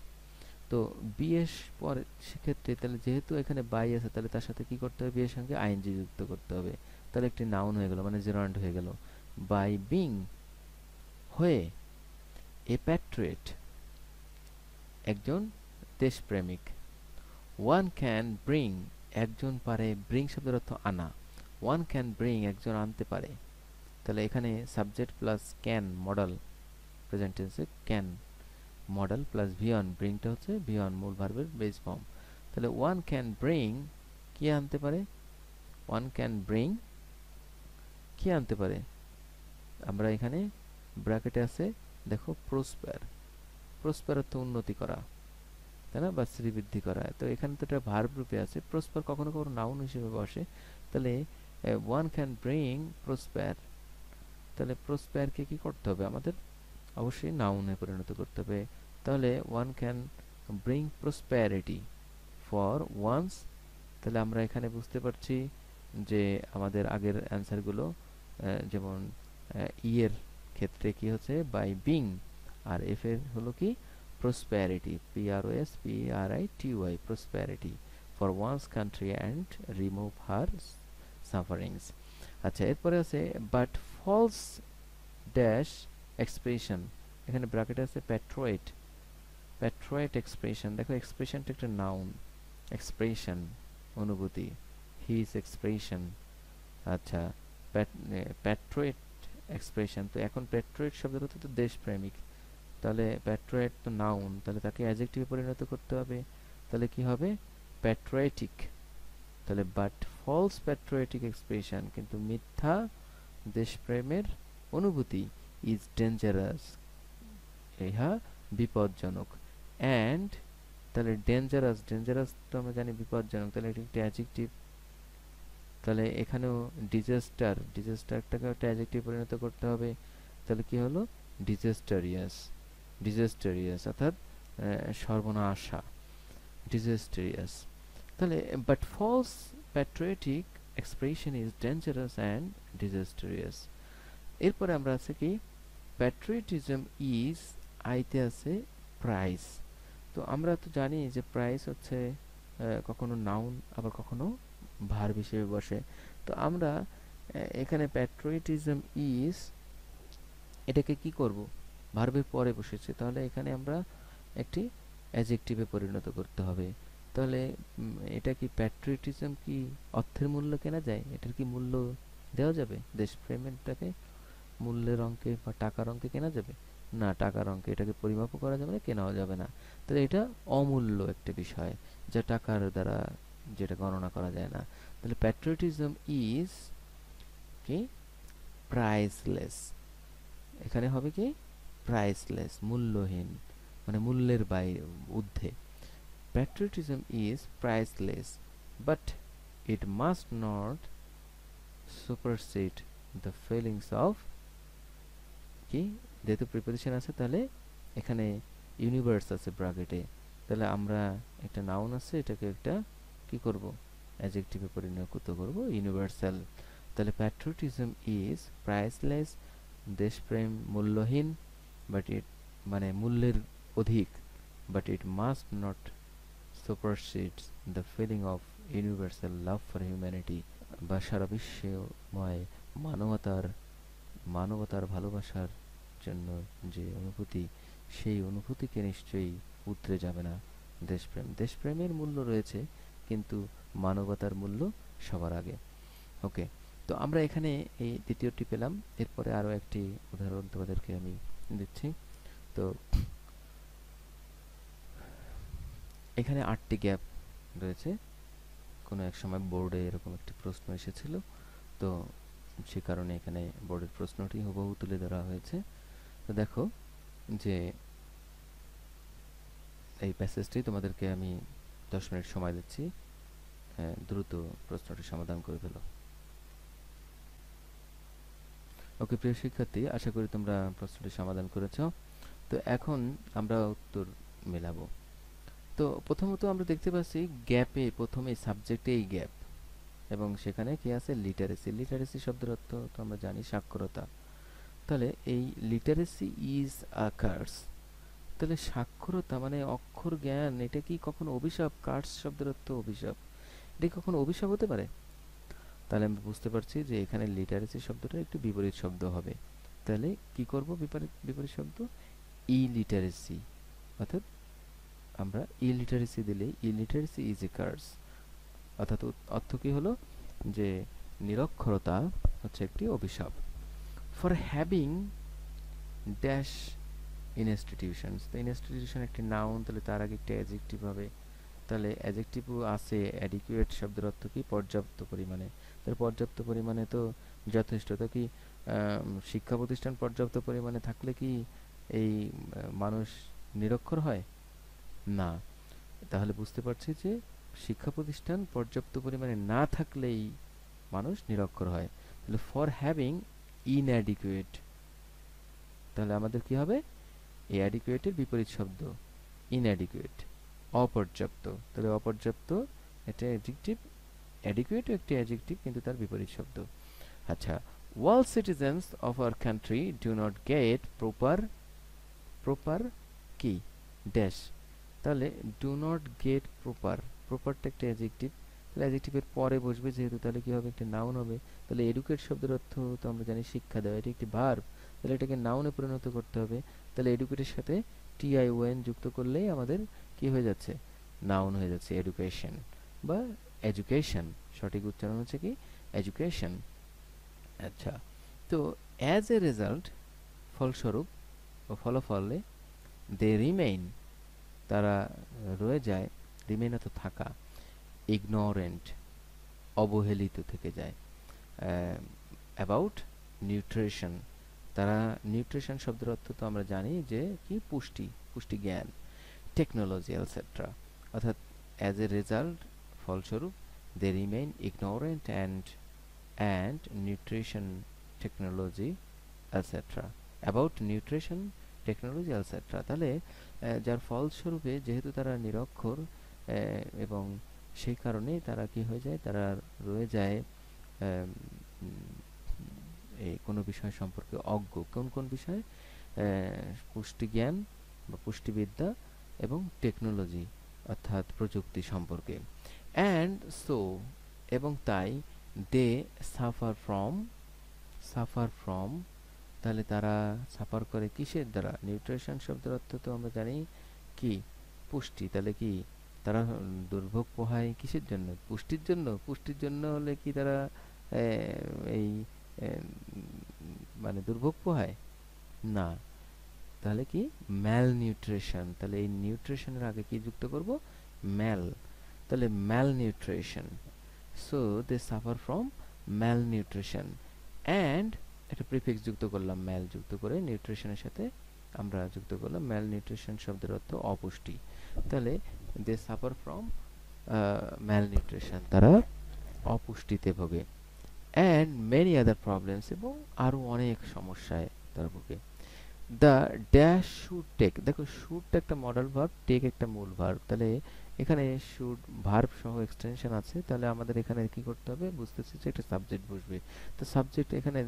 তো বি এর পরে সেক্ষেত্রে তাহলে যেহেতু এখানে বাই আছে, তাহলে তার সাথে কি করতে হবে, বি এর সঙ্গে আইএনজি যুক্ত করতে হবে। তাহলে একটি নাউন হয়ে গেল, মানে জেরান্ড হয়ে গেল। বাই বিং, হয়ে, এ প্যাট্রিয়ট, একজন দেশপ্রেমিক। ওয়ান ক্যান ব্রিং, একজন পারে, ব্রিং শব্দের অর্থ আনা, ওয়ান ক্যান ব্রিং একজন আনতে পারে। তাহলে এখানে subject plus can, model, present টেন্সে ক্যান মডেল প্লাস ভিয়ন, ব্রিংটা হচ্ছে ভিয়ন মূল ভার্বের বেস ফর্ম। তাহলে ওয়ান ক্যান ব্রিং, কি আনতে পারে, ওয়ান ক্যান ব্রিং কি আনতে পারে, আমরা এখানে ব্র্যাকেটে আছে দেখো প্রসপার, প্রসপার অর্থ উন্নতি করা, তাই না, বা শ্রীবৃদ্ধি করা। তো এখানে তো এটা ভার্ব রূপে আছে, প্রসপার কখনো কখনো নাউন হিসেবে বসে। তাহলে ওয়ান ক্যান ব্রিং প্রসপার, তাহলে প্রসপারকে কি করতে হবে আমাদের, অবশ্যই নাউনে পরিণত করতে হবে। তাহলে one can bring prosperity for one's. তাহলে আমরা এখানে বুঝতে পারছি যে আমাদের আগের অ্যান্সারগুলো, যেমন এর ক্ষেত্রে কি হচ্ছে বাই বিং, আর এফ এর হলো কি prosperity, PROSPERITY, prosperity for one's country and remove her sufferings. আচ্ছা, এরপরে আছে বাট ফলস ড্যাশ এক্সপ্রেশন, এখানে ব্র্যাকেটে আছে প্যাট্রয়েট, প্যাট্রয়েট এক্সপ্রেশন। দেখো এক্সপ্রেশনটা একটা নাউন, এক্সপ্রেশন অনুভূতি, হিজ এক্সপ্রেশন। আচ্ছা, প্যাট্রয়েট এক্সপ্রেশন, তো এখন প্যাট্রয়েট শব্দের অর্থ তো দেশপ্রেমিক, তাহলে প্যাট্রয়েট তো নাউন, তাহলে তাকে অ্যাডজেক্টিভে পরিণত করতে হবে। তাহলে কি হবে, প্যাট্রয়েটিক। তাহলে বাট ফলস প্যাট্রয়েটিক এক্সপ্রেশন, কিন্তু মিথ্যা দেশপ্রেমের অনুভূতি, ইজ ডেঞ্জারাস, ইহা বিপজ্জনক। অ্যান্ড তাহলে ডেঞ্জারাস, ডেঞ্জারাস তো আমরা জানি বিপজ্জনক, তাহলে এটি একটি অ্যাডজেক্টিভ। তাহলে এখানেও ডিজাস্টার, ডিজাস্টারটাকে একটা অ্যাডজেক্টিভ পরিণত করতে হবে। তাহলে কি হলো, ডিজাস্টারিয়াস, ডিজাস্টারিয়াস অর্থাৎ সর্বনাশা, ডিজাস্টারিয়াস। তাহলে but false patriotic expression is dangerous and disastrous. এরপরে আমরা আছে কি প্যাট্রিয়টিজম ইজ, আইতে আছে প্রাইস। তো আমরা তো জানি যে প্রাইস হচ্ছে কখনো নাউন আবার কখনো ভার্ব হিসেবে বসে। তো আমরা এখানে প্যাট্রিয়টিজম ইজ এটাকে কি করব, ভার্বের পরে বসেছে, তাহলে এখানে আমরা একটি অ্যাজেক্টিভে পরিণত করতে হবে। তাহলে এটা কি প্যাট্রিয়টিজম কি অর্থের মূল্য কেনা যায়? এটার কি মূল্য দেওয়া যাবে? দেশপ্রেমটাকে মূল্যের অঙ্কে বা টাকার অঙ্কে কেনা যাবে না? টাকার অঙ্কে এটাকে পরিমাপও করা যাবে না, কেনাও যাবে না। তাহলে এটা অমূল্য একটা বিষয়, যা টাকার দ্বারা যেটা গণনা করা যায় না। তাহলে প্যাট্রিয়টিজম ইজ কি প্রাইসলেস, এখানে হবে কি প্রাইসলেস, মূল্যহীন, মানে মূল্যের বাইরে, ঊর্ধ্বে। Patriotism is priceless but it must not supersede the feelings of কি, যেহেতু প্রিপোজিশন আছে তাহলে এখানে ইউনিভার্স আছে ব্র্যাকেটে, তাহলে আমরা একটা নাউন আছে এটাকে একটা কি করব, অ্যাডজেক্টিভে পরিণত করব, ইউনিভার্সাল। তাহলে প্যাট্রিয়টিজম ইজ প্রাইসলেস, দেশপ্রেম মূল্যহীন, বাট ইট মানে মূল্যের অধিক, but it must not supersedes the feeling of universal love for humanity, বা সারা বিশ্বময় মানবতার মানবতার ভালোবাসার জন্য যে অনুভূতি, সেই অনুভূতিকে নিশ্চয়ই উতরে যাবে না দেশপ্রেম। দেশপ্রেমের মূল্য রয়েছে, কিন্তু মানবতার মূল্য সবার আগে। ওকে, তো আমরা এখানে এই দ্বিতীয়টি পেলাম। এরপরে আরও একটি উদাহরণ তোমাদেরকে আমি দিচ্ছি। তো এখানে 8টি গ্যাপ রয়েছে। কোনো এক সময় বোর্ডে এরকম একটি প্রশ্ন এসেছিল, তো সে কারণে এখানে বোর্ডের প্রশ্নটি হুবহু তুলে ধরা হয়েছে। তো দেখো যে এই প্যাসেজটি তোমাদেরকে আমি 10 মিনিট সময় দিচ্ছি, দ্রুত প্রশ্নটি সমাধান করে ফেলো। ওকে প্রিয় শিক্ষার্থী, আশা করি তোমরা প্রশ্নটি সমাধান করেছো। তো এখন আমরা উত্তর মেলাবো। তো প্রথমত আমরা দেখতে পাচ্ছি গ্যাপে প্রথমে সাবজেক্টে এই গ্যাপ, এবং সেখানে কি আছে লিটারেসি। লিটারেসি শব্দের অর্থ তো আমরা জানি সাক্ষরতা। তাহলে এই লিটারেসি ইজ আ কার্স, তাহলে সাক্ষরতা মানে অক্ষর জ্ঞান, এটা কি কখনো অভিশাপ? কার্স শব্দের অর্থ অভিশাপ, এটা কি কখনো অভিশাপ হতে পারে? তাহলে আমরা বুঝতে পারছি যে এখানে লিটারেসি শব্দটা একটু বিপরীত শব্দ হবে। তাহলে কি করব বিপরীত বিপরীত শব্দ? ইলিটারেসি, অর্থাৎ আমরা ইলিটারেসি দিলে ইলিটারেসি ইজ এ কার্স, অর্থাৎ অর্থ কি হলো যে নিরক্ষরতা হচ্ছে একটি অভিশাপ। ফর হ্যাভিং ড্যাশ ইনস্টিটিউশনস, তো ইনস্টিটিউশন একটি নাউন, তাহলে তার আগে একটা অ্যাডজেক্টিভ হবে। তাহলে অ্যাডজেক্টিভও আছে অ্যাডিকুয়েট শব্দের অর্থ কি পর্যাপ্ত পরিমাণে। তাহলে পর্যাপ্ত পরিমাণে তো যথেষ্ট, তো কি শিক্ষা প্রতিষ্ঠান পর্যাপ্ত পরিমাণে থাকলে কি এই মানুষ নিরক্ষর হয়? না। তাহলে বুঝতে পারছি যে শিক্ষা প্রতিষ্ঠান পর্যাপ্ত পরিমাণে না থাকলেই মানুষ নিরক্ষর হয়। তাহলে ফর হ্যাভিং ইনঅ্যাডিকুয়েট, তাহলে আমাদের কি হবে? এই অ্যাডিকুয়েটের বিপরীত শব্দ ইনঅ্যাডিকুয়েট, অপর্যাপ্ত। তাহলে অপর্যাপ্ত এটা অ্যাডজেক্টিভ, অ্যাডিকুয়েট একটি অ্যাডজেক্টিভ কিন্তু তার বিপরীত শব্দ। আচ্ছা, all citizens of our country do not get proper কি ড্যাশ, তাহলে ডু নট গেট প্রপার, প্রপারটা একটা অ্যাডজেক্টিভ, তাহলে অ্যাডজেক্টিভের পরে বসবে যেহেতু, তাহলে কি হবে? একটা নাউন হবে। তাহলে এডুকেট শব্দের অর্থ তো আমরা জানি শিক্ষা দেওয়া, এটা একটি ভার্ব, তাহলে এটাকে নাউনে পরিণত করতে হবে। তাহলে এডুকেটের সাথে টিআইওএন যুক্ত করলেই আমাদের কি হয়ে যাচ্ছে? নাউন হয়ে যাচ্ছে এডুকেশন বা এডুকেশন, সঠিক উচ্চারণ হচ্ছে কি এডুকেশন। আচ্ছা, তো অ্যাজ এ রেজাল্ট, ফলস্বরূপ বা ফলাফলে, দে রিমেইন, তারা রয়ে যায়, রিমেইন অর্থ থাকা, ইগনোরেন্ট অবহেলিত থেকে যায়, অ্যাবাউট নিউট্রিশন, তারা নিউট্রিশন শব্দের অর্থ তো আমরা জানি যে কি পুষ্টি, পুষ্টি জ্ঞান, টেকনোলজি এটসেট্রা, অর্থাৎ অ্যাজ এ রেজাল্ট ফলস্বরূপ, they remain ignorant and nutrition technology etcetera, about nutrition technology etcetera. তাহলে যার ফলস্বরূপে যেহেতু তারা নিরক্ষর এবং সেই কারণেই তারা কি হয়ে যায়? তারা রয়ে যায় এই কোনো বিষয় সম্পর্কে অজ্ঞ। কোন কোন বিষয়? পুষ্টি জ্ঞান বা পুষ্টিবিদ্যা এবং টেকনোলজি অর্থাৎ প্রযুক্তি সম্পর্কে। অ্যান্ড সো এবং তাই দে সাফার ফ্রম তাহলে তারা সাফার করে কিসের দ্বারা? নিউট্রিশন শব্দের অর্থ তো আমরা জানি কি? পুষ্টি। তাহলে কি তারা দুর্ভোগ পোহায় কিসের জন্য? পুষ্টির জন্য। পুষ্টির জন্য হলে কি তারা এই মানে দুর্ভোগ পোহায় না। তাহলে কি? Mal nutrition. তাহলে এই নিউট্রিশনের আগে কি যুক্ত করব? ম্যাল। তাহলে mal nutrition. So they suffer from mal nutrition and একটা প্রিফিক্স যুক্ত করলাম, ম্যাল যুক্ত করে নিউট্রিশনের সাথে আমরা যুক্ত করলাম ম্যাল নিউট্রিশন শব্দের অর্থ অপুষ্টি। তাহলে দে সাফার ফ্রম ম্যাল নিউট্রিশন, তারা অপুষ্টিতে ভোগে। অ্যান্ড মেনি আদার প্রবলেমস এবং আরও অনেক সমস্যায় তারা ভোগে। দ্য ড্যাশ শুড টেক, দেখো শুডটা একটা মডাল ভার্ব, টেক একটা মূল ভার্ব। তাহলে এখানে শুড ভার্ব সহ এক্সটেনশন আছে, তাহলে আমাদের এখানে কি করতে হবে? বুঝতেছি যে একটা সাবজেক্ট বসবে। তো সাবজেক্ট এখানে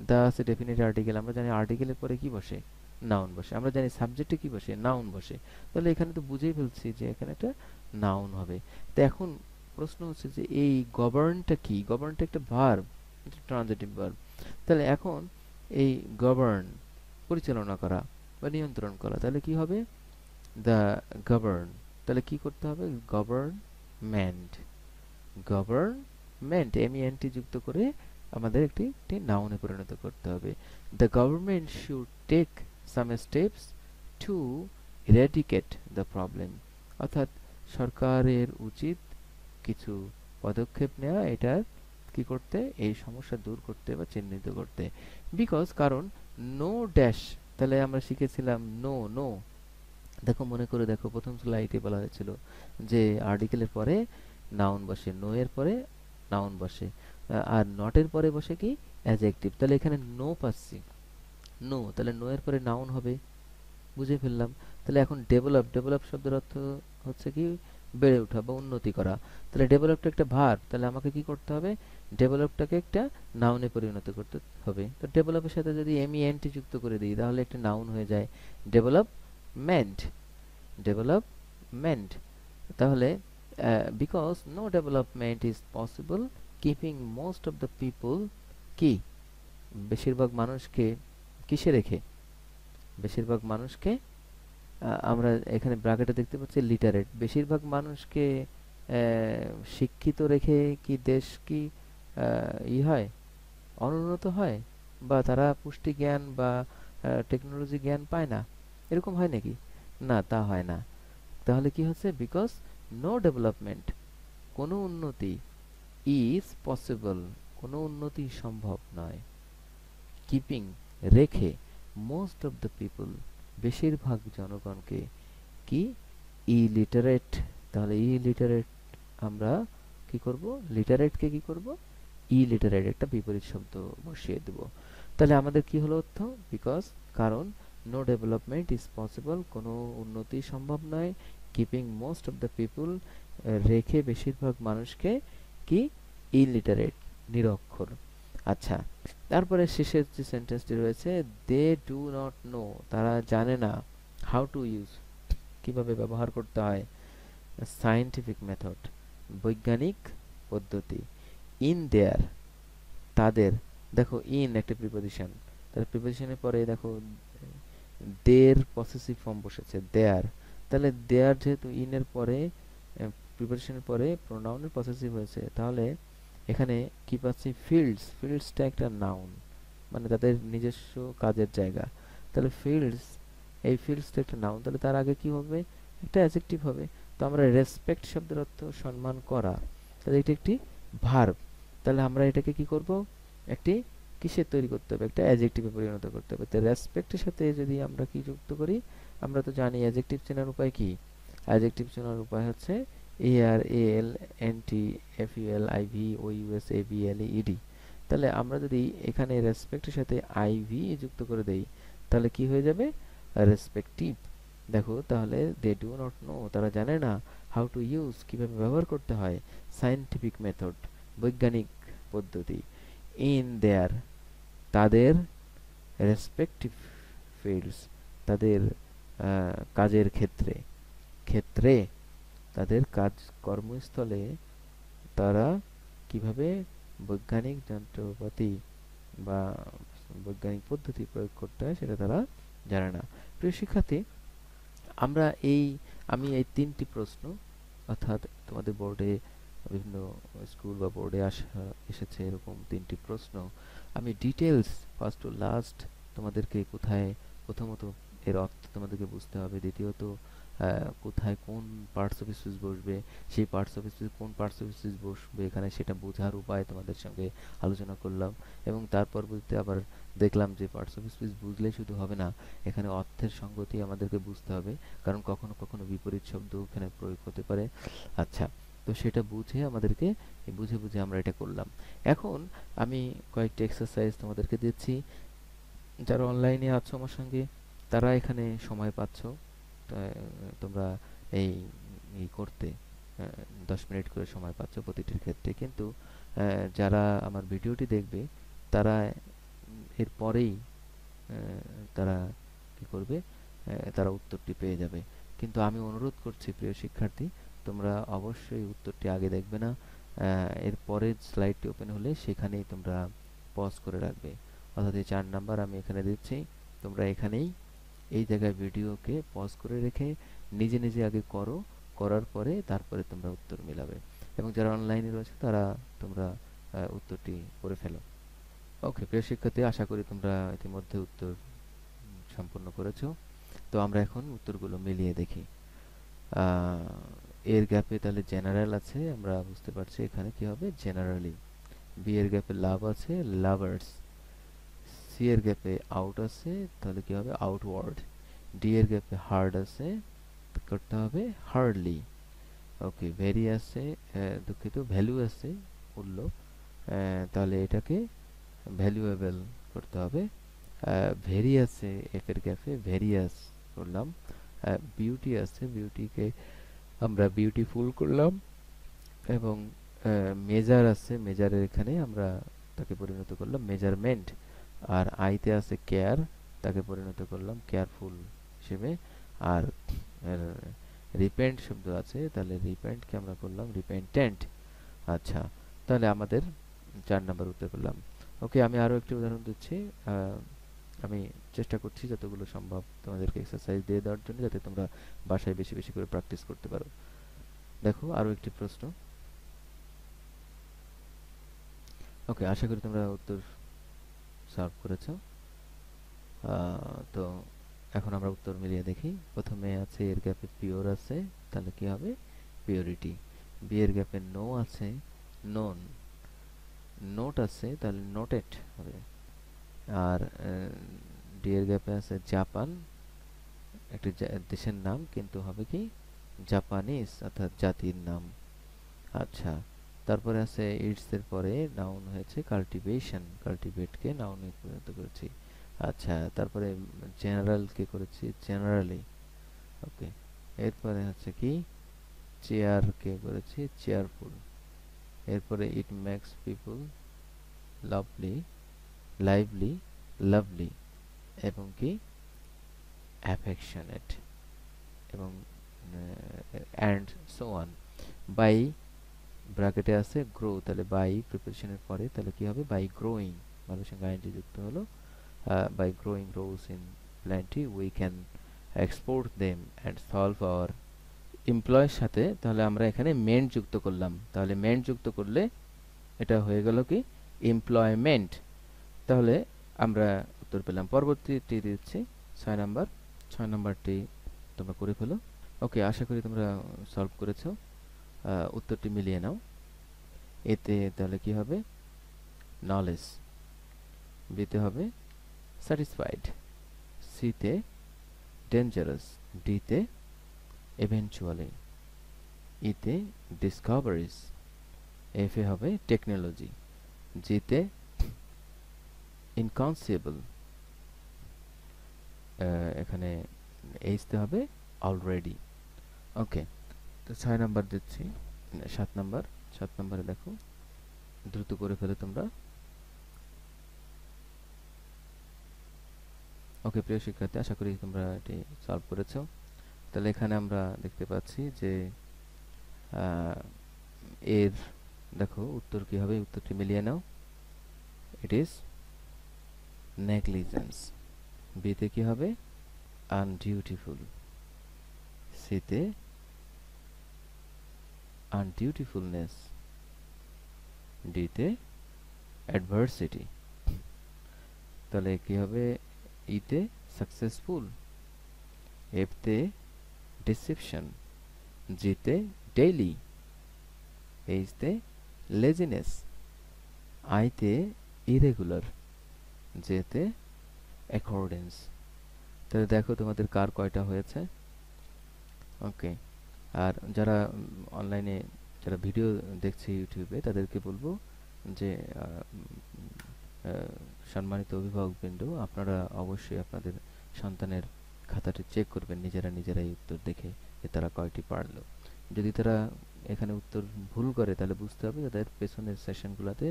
দা আছে ডেফিনিট আর্টিকেল, আমরা জানি আর্টিকেলের পরে কি বসে? নাউন বসে। আমরা জানি সাবজেক্টে কি বসে? নাউন বসে। তাহলে এখানে তো বুঝেই ফেলছি যে এখানে একটা নাউন হবে। তো এখন প্রশ্ন হচ্ছে যে এই গভর্নটা কি? গভর্নটা একটা ভার্ব, একটা ট্রানজিটিভ ভার্ব। তাহলে এখন এই গভর্ন পরিচালনা করা বা নিয়ন্ত্রণ করা, তাহলে কি হবে? The govern. তাহলে কি করতে হবে? গভর্নমেন্ট। গভর্নমেন্ট এমইএনটি যুক্ত করে আমাদের একটি নাউনে পরিণত করতে হবে। The government should take some steps to eradicate the problem, অর্থাৎ সরকারের উচিত কিছু পদক্ষেপ নেওয়া এটার কি করতে? এই সমস্যা দূর করতে বা চিহ্নিত করতে। বিকজ কারণ নো ড্যাশ, তাহলে আমরা শিখেছিলাম নো নো। দেখো মনে করে দেখো প্রথম স্লাইডে বলা হয়েছিল যে আর্টিকেলের পরে নাউন বসে, নো এর পরে নাউন বসে, আর নট এর পরে বসে কি? অ্যাডজেক্টিভ। তাহলে এখানে নো পাচ্ছি, নো, তাহলে নো এর পরে নাউন হবে, বুঝে ফেললাম। তাহলে এখন ডেভেলপ, ডেভেলপ শব্দের অর্থ হচ্ছে কি? বেড়ে ওঠা বা উন্নতি করা। তাহলে ডেভেলপটা একটা ভার্ব, তাহলে আমাকে কি করতে হবে? ডেভেলপটাকে একটা নাউনে পরিণত করতে হবে। তো ডেভেলপের সাথে যদি এমইএনটি যুক্ত করে দিই তাহলে একটা নাউন হয়ে যায় ডেভেলপমেন্ট। ডেভেলপমেন্ট। তাহলে because no development is possible keeping most of the people কি? বেশিরভাগ মানুষকে কিসে রেখে? বেশিরভাগ মানুষকে আমরা এখানে ব্র্যাকেটে দেখতে পাচ্ছি লিটারেট। বেশিরভাগ মানুষকে শিক্ষিত রেখে কি দেশ কি হয়? অনুন্নত হয়? বা তারা পুষ্টি জ্ঞান বা টেকনোলজি জ্ঞান পায় না, এরকম হয় নাকি? না, তা হয় না। তাহলে কি হচ্ছে? বিকজ নো ডেভেলপমেন্ট, কোনো উন্নতি, ইজ পসিবল, কোনো উন্নতি সম্ভব নয়, কিপিং রেখে, মোস্ট অফ দ্য পিপল বেশিরভাগ জনগণকে কি? ইলিটারেট। তাহলে ইলিটারেট আমরা কি করব? লিটারেটকে কি করব? ইলিটারেট একটা বিপরীত শব্দ বসিয়ে দেব। তাহলে আমাদের কি হলো অর্থ? বিকজ কারণ নো ডেভেলপমেন্ট ইজ পসিবল, কোনো উন্নতি সম্ভব নয়, keeping most of the people রেখে বেশিরভাগ মানুষকে কি? ইলিটারেট, নিরক্ষর। আচ্ছা, তারপরে শেষের যে সেন্টেন্সটি রয়েছে দে ডু নট নো, তারা জানে না, হাউ টু ইউজ, কিভাবে ব্যবহার করতে হয়, সায়েন্টিফিক মেথড, বৈজ্ঞানিক পদ্ধতি, ইন দেয়ার, তাদের। দেখো ইন একটা প্রিপোজিশন, তাহলে প্রিপোজিশনের পরে দেখো দের পসেসিভ ফর্ম বসেছে দেয়ার। তাহলে দেয়ার যেহেতু ইন এর পরে প্রিপোজিশনের পরে প্রোনাউনের পসেসিভ হয়েছে, তাহলে এখানে কি পাচ্ছি? ফিল্ডস। ফিল্ডসটা একটা নাউন, মানে তাদের নিজস্ব কাজের জায়গা। তাহলে ফিল্ডস, এই ফিল্ডসটা একটা নাউন, তাহলে তার আগে কি হবে? একটা অ্যাডজেক্টিভ হবে। তো আমরা রেসপেক্ট শব্দের অর্থ সম্মান করা, তাহলে এটি একটি ভার্ব। তাহলে আমরা এটাকে কি করব? একটি কিসের তৈরি করতে হবে? একটা অ্যাডজেক্টিভে পরিণত করতে হবে। তো রেসপেক্টের সাথে যদি আমরা কি যুক্ত করি? আমরা তো জানি অ্যাডজেক্টিভ চেনার উপায় কি? অ্যাডজেক্টিভ চেনার উপায় হচ্ছে ARALNTFULIVOUSABLEED। তাহলে আমরা যদি এখানে রেসপেক্টের সাথে আইভি যুক্ত করে দেই তাহলে কি হয়ে যাবে? রেসপেক্টিভ। দেখো তাহলে দে ডু নট নো, তারা জানে না, হাউ টু ইউজ, কিভাবে ব্যবহার করতে হয়, সায়েন্টিফিক মেথড, বৈজ্ঞানিক পদ্ধতি, ইন দেয়ার তাদের রেসপেক্টিভ ফিল্ডস, তাদের কাজের ক্ষেত্রে ক্ষেত্রে তাদের কাজ কর্মস্থলে তারা কিভাবে বৈজ্ঞানিক যন্ত্রপাতি বা বৈজ্ঞানিক পদ্ধতি প্রয়োগ করতে হয় সেটা তারা জানে না। প্রিয় শিক্ষার্থী, আমরা আমি এই 3টি প্রশ্ন, অর্থাৎ তোমাদের বোর্ডে বিভিন্ন স্কুল বা বোর্ডে এসেছে এরকম 3টি প্রশ্ন, আমি ডিটেলস ফার্স্ট টু লাস্ট তোমাদেরকে কোথায়, প্রথমত এর অর্থ তোমাদেরকে বুঝতে হবে, দ্বিতীয়ত কোথায় কোন পার্টস অফ স্পিচ বসবে, সেই পার্টস অফ স্পিচ কোন পার্টস অফ স্পিচ বসবে এখানে সেটা বোঝার উপায় তোমাদের সঙ্গে আলোচনা করলাম। এবং তারপর বুঝতে আবার দেখলাম যে পার্টস অফ স্পিচ বুঝলে শুধু হবে না, এখানে অর্থের সঙ্গতি আমাদেরকে বুঝতে হবে, কারণ কখনো কখনো বিপরীত শব্দ এখানে প্রয়োগ হতে পারে। আচ্ছা, তো সেটা বুঝে আমাদেরকে বুঝে বুঝে আমরা এটা করলাম। এখন আমি কয়েকটি এক্সারসাইজ তোমাদেরকে দিচ্ছি। যারা অনলাইনে আছো আমার সঙ্গে তারা এখানে সময় পাচ্ছ, তোমরা এই করতে 10 মিনিট করে সময় পাচ্ছ প্রতিটির ক্ষেত্রে, কিন্তু যারা আমার ভিডিওটি দেখবে তারা এর পরেই তারা কি করবে, তারা উত্তরটি পেয়ে যাবে। কিন্তু আমি অনুরোধ করছি প্রিয় শিক্ষার্থী, তোমরা অবশ্যই উত্তরটি আগে দেখবে না, এর পরের স্লাইডটি ওপেন হলে সেখানেই তোমরা পজ করে রাখবে। অর্থাৎ এই 4 নাম্বার আমি এখানে দিচ্ছি, তোমরা এখানেই এই জায়গায় ভিডিওকে পজ করে রেখে নিজে নিজে আগে করো, করার পরে তারপরে তোমরা উত্তর মেলাবে। এবং যারা অনলাইনে রয়েছে তারা তোমরা উত্তরটি করে ফেলো। ওকে প্রিয় শিক্ষার্থী, আশা করি তোমরা ইতিমধ্যে উত্তর সম্পূর্ণ করেছো। তো আমরা এখন উত্তরগুলো মিলিয়ে দেখি। এর গ্যাপে তাহলে জেনারেল আছে, আমরা বুঝতে পারছি এখানে কি হবে, জেনারেলি। বি এর গ্যাপে লাভ আছে, লাভার্স। সি এর গ্যাপে আউট আছে, তাহলে কি হবে, আউটওয়ার্ড। ডি এর গ্যাপে হার্ড আছে, করতে হবে হার্ডলি। ওকে, ভেরি আছে, দুঃখিত, ভ্যালু আছে, মূল্য, তাহলে এটাকে ভ্যালুয়েবল করতে হবে। ভেরি আছে এফ এর গ্যাপে, ভেরিয়াস করলাম। বিউটি আছে, বিউটিকে আমরা বিউটিফুল করলাম। এবং মেজার আছে, মেজারের এখানে আমরা তাকে পরিণত করলাম মেজারমেন্ট। আর আইতে আছে কেয়ার, তাকে পরিণত করলাম কেয়ারফুল হিসেবে। আর রিপেন্ট শব্দ আছে, তাহলে রিপেন্টকে আমরা করলাম রিপেন্টেন্ট। আচ্ছা, তাহলে আমাদের 4 নাম্বার উত্তর করলাম। ওকে, আমি আরো একটি উদাহরণ দিচ্ছি। আমি চেষ্টা করছি যতগুলো সম্ভব তোমাদেরকে এক্সারসাইজ দিয়ে দেওয়ার জন্য, যাতে তোমরা বাসায় বেশি বেশি করে প্র্যাকটিস করতে পারো। দেখো আরো একটি প্রশ্ন। ওকে, আশা করি তোমরা উত্তর সলভ করেছো। তো এখন আমরা উত্তর মিলিয়ে দেখি। প্রথমে আছে এর গ্যাপে পিওর আছে, তাহলে কি হবে, পিওরিটি। বি এর গ্যাপে নো আছে, নোন। নোট আছে, তাহলে নোটেড হবে। আর ডি এর গ্যাপে আছে জাপান, একটি দেশের নাম, কিন্তু হবে কি, জাপানিজ, অর্থাৎ জাতির নাম। আচ্ছা, তারপরে আছে ইটস এর পরে নাউন হয়েছে কাল্টিভেশন, কাল্টিভেটকে নাউনে পরিণত করেছি। আচ্ছা, তারপরে জেনারেল কে করেছি জেনারেলি। ওকে, এরপরে হচ্ছে কি, চেয়ার কে করেছি চেয়ারফুল। এরপরে it makes people lovely, lively, lovely, এবং কি অ্যাফেকশনেট, এবং অ্যান্ড সো অন। বাই ব্র্যাকেটে আছে গ্রো, তাহলে বাই প্রিপোজিশনের পরে তাহলে কি হবে, বাই গ্রোয়িং, ভালোর সঙ্গে আইএনজি যুক্ত হলো। By growing rose in plenty we can export them and solve our. এমপ্লয়ের সাথে তাহলে আমরা এখানে মেন্ট যুক্ত করলাম, তাহলে মেন্ট যুক্ত করলে এটা হয়ে গেল কি, এমপ্লয়মেন্ট। তাহলে আমরা উত্তর পেলাম। পরবর্তীটি দিচ্ছি 6 নাম্বার। 6 নাম্বারটি তোমরা করে ফেলো। ওকে, আশা করি তোমরা সলভ করেছো। উত্তরটি মিলিয়ে নাও। এতে তাহলে কি হবে, নলেজ। বিতে হবে স্যাটিসফাইড, সিতে ডেঞ্জারাস, ডিতে eventually, ইতে ডিসকভারিজ, এফে হবে টেকনোলজি, জিতে ইনকনসিয়েবল, এখানে এইচতে হবে অলরেডি। ওকে, তো 6 নাম্বার দিচ্ছি। 7 নাম্বার, 7 নাম্বারে দেখো, দ্রুত করে ফেলে তোমরা। ওকে প্রিয় শিক্ষার্থী, আশা করি তোমরা এটি সলভ করেছো। তাহলে এখানে আমরা দেখতে পাচ্ছি যে এর দেখো উত্তর কি হবে, উত্তরটি মিলিয়ে নাও। It is negligence. বিতে কি হবে, আনডিউটিফুল। সিতে আনডিউটিফুলনেস। ডিতে অ্যাডভার্সিটি। তাহলে কি হবে, ইতে সাকসেসফুল, এফতে ডিসেপশন, জিতে ডেইলি, এইচতে লেজিনেস, আইতে ইরেগুলার, জেতে অ্যাকর্ডেন্স। তাহলে দেখো তোমাদের কার কয়টা হয়েছে। ওকে, আর যারা অনলাইনে যারা ভিডিও দেখছে ইউটিউবে তাদেরকে বলবো যে সম্মানিত অভিভাবকবৃন্দ, আপনারা অবশ্যই আপনাদের সন্তানের খাতাটি চেক করবেন নিজেরাই উত্তর দেখে যে তারা কয়টি পারলো। যদি তারা এখানে উত্তর ভুল করে তাহলে বুঝতে হবে তাদের পেছনের সেশনগুলোতে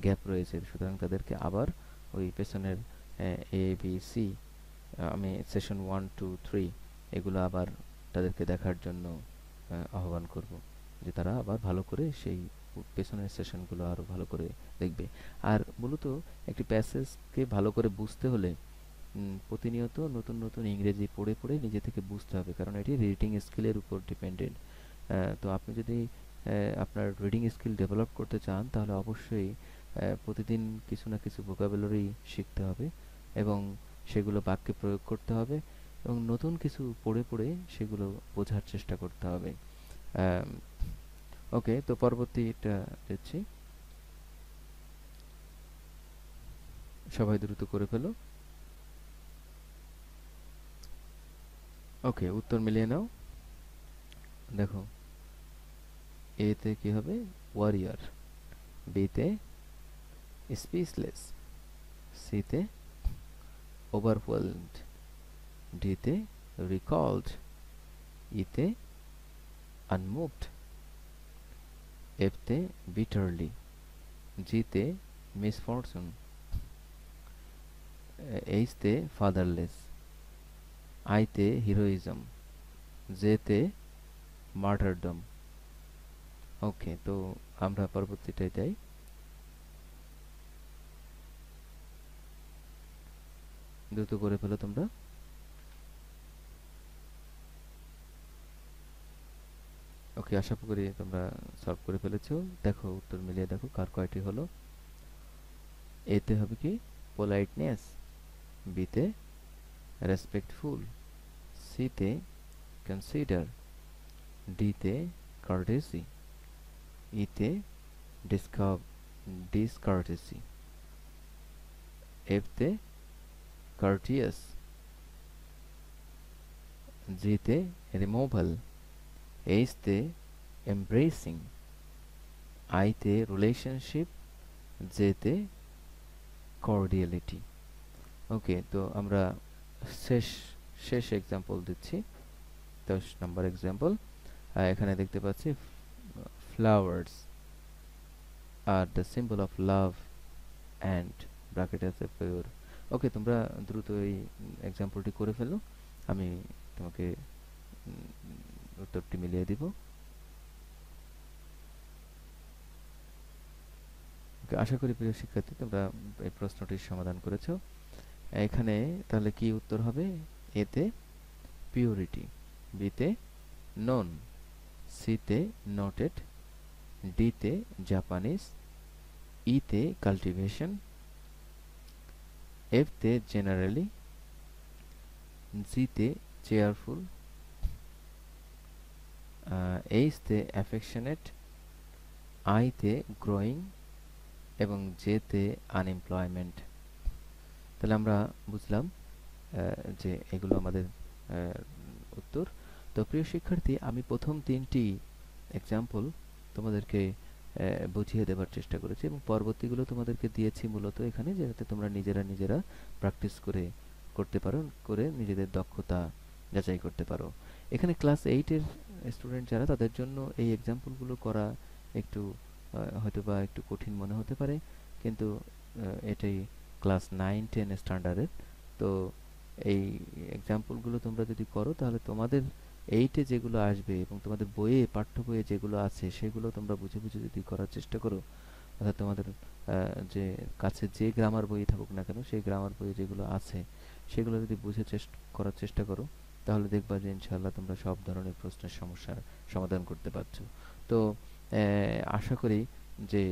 গ্যাপ রয়েছে, সুতরাং তাদেরকে আবার ওই পেছনের এ বি সি, আমি সেশন 1 2 3 এগুলো আবার তাদেরকে দেখার জন্য আহ্বান করব, যে তারা আবার ভালো করে সেই পেছনের সেশনগুলো আরো ভালো করে দেখবে। আর মূলত একটি প্যাসেজকে ভালো করে বুঝতে হলে প্রতিনিয়ত নতুন নতুন ইংরেজি পড়ে পড়ে নিজে থেকে বুঝতে হবে, কারণ এটি রিডিং স্কিলের উপর ডিপেন্ডেন্ট। তো আপনি যদি আপনার রিডিং স্কিল ডেভেলপ করতে চান তাহলে অবশ্যই প্রতিদিন কিছু না কিছু ভোকাবুলারি শিখতে হবে এবং সেগুলো বাক্যে প্রয়োগ করতে হবে এবং নতুন কিছু পড়ে পড়ে সেগুলো বোঝার চেষ্টা করতে হবে। ওকে, তো পরবর্তীটা দিচ্ছি, সবাই দ্রুত করে ফেলো। ওকে, উত্তর মিলিয়ে নাও। দেখো, এতে কি হবে, ওয়ারিয়র। বিতে স্পিচলেস। সিতে ওভারওয়েলমড। ডিতে রিকলড। ইতে আনমুভড। এফতে বিটারলি। জিতে মিসফরচুন। এইচতে ফাদারলেস। আইতে হিরোইজম। জেতে মার্টারডম। ওকে, তো আমরা পরবর্তীটাই যাই। দ্রুত করে ফেলো তোমরা। ওকে, আশা করি তোমরা সলভ করে ফেলেছো। দেখো উত্তর মিলিয়ে দেখো কার কয়টি হলো। এতে হবে কি, পোলাইটনেস। বিতে রেসপেক্টফুল। সিতে কনসিডার। ডিতে কার্টেসি। ইতে ডিসকার্টেসি। এফতে কার্টিয়াস। জিতে রিমুভাল। এইচতে এমব্রেসিং। আইতে রিলেশনশিপ। জেতে কর্ডিয়ালিটি। ওকে, তো আমরা শেষ শেষ এক্সাম্পল দিচ্ছি। 10 নম্বর এক্সাম্পল। এখানে দেখতে পাচ্ছি flowers are the symbol of love and bracket আছে pure. ওকে, তোমরা দ্রুত এই এক্সাম্পলটি করে ফেলো, আমি তোমাকে উত্তরটি মিলিয়ে দিব। আশা করি প্রিয় শিক্ষার্থী তোমরা এই প্রশ্নটির সমাধান করেছো। এখানে তাহলে কি উত্তর হবে, এতে পিউরিটি। বিতে নন। সিতে নোটেড। ডিতে জাপানিজ। ইতে কাল্টিভেশন। এফতে জেনারেলি। জিতে চেয়ারফুল। এইচতে অ্যাফেকশনেট। আইতে গ্রোয়িং এবং জেতে আনএমপ্লয়মেন্ট। তাহলে আমরা বুঝলাম যে এগুলো আমাদের উত্তর। তো প্রিয় শিক্ষার্থী, আমি প্রথম 3টি এক্সাম্পল তোমাদেরকে বুঝিয়ে দেবার চেষ্টা করেছি এবং পরবর্তীগুলো তোমাদেরকে দিয়েছি মূলত এখানে, যাতে তোমরা নিজেরা প্র্যাকটিস করতে পারো, করে নিজেদের দক্ষতা যাচাই করতে পারো। এখানে ক্লাস 8-এর স্টুডেন্ট যারা, তাদের জন্য এই এক্সাম্পলগুলো করা একটু হয়তোবা একটু কঠিন মনে হতে পারে, কিন্তু এটাই ক্লাস 9 10 স্ট্যান্ডার্ডের। তো এই এক্সাম্পলগুলো তোমরা যদি করো তাহলে তোমাদের এইটে যেগুলো আসবে এবং তোমাদের বইয়ে পাঠ্য বইয়ে যেগুলো আছে সেগুলো তোমরা বুঝে বুঝে যদি করার চেষ্টা করো, অর্থাৎ তোমাদের যে কাছে যে গ্রামার বই থাকুক না কেন সেই গ্রামার বইয়ে যেগুলো আছে সেগুলো যদি বুঝে করার চেষ্টা করো, তাহলে দেখবা যে ইনশাআল্লাহ তোমরা সব ধরনের প্রশ্নের সমস্যার সমাধান করতে পারছো। তো আশা করি যে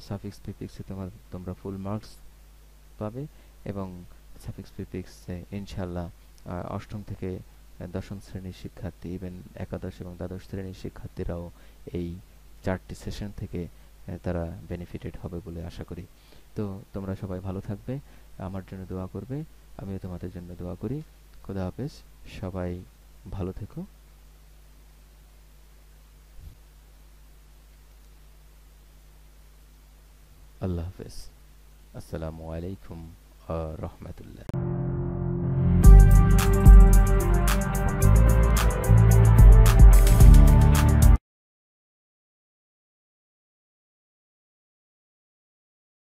সাফিক্স প্রিফিক্সে তোমরা ফুল মার্কস পাবে এবং সাফিক্স প্রিফিক্সে ইনশাআল্লাহ অষ্টম থেকে দশম শ্রেণীর শিক্ষার্থী, ইভেন একাদশ এবং দ্বাদশ শ্রেণীর শিক্ষার্থীরাও এই 4টি সেশন থেকে তারা বেনিফিটেড হবে বলে আশা করি। তো তোমরা সবাই ভালো থাকবে, আমার জন্য দোয়া করবে, আমিও তোমাদের জন্য দোয়া করি। খোদা হাফেজ, সবাই ভালো থেকো। আল্লাহ হাফেজ। আসসালামু আলাইকুম ওয়া রাহমাতুল্লাহ।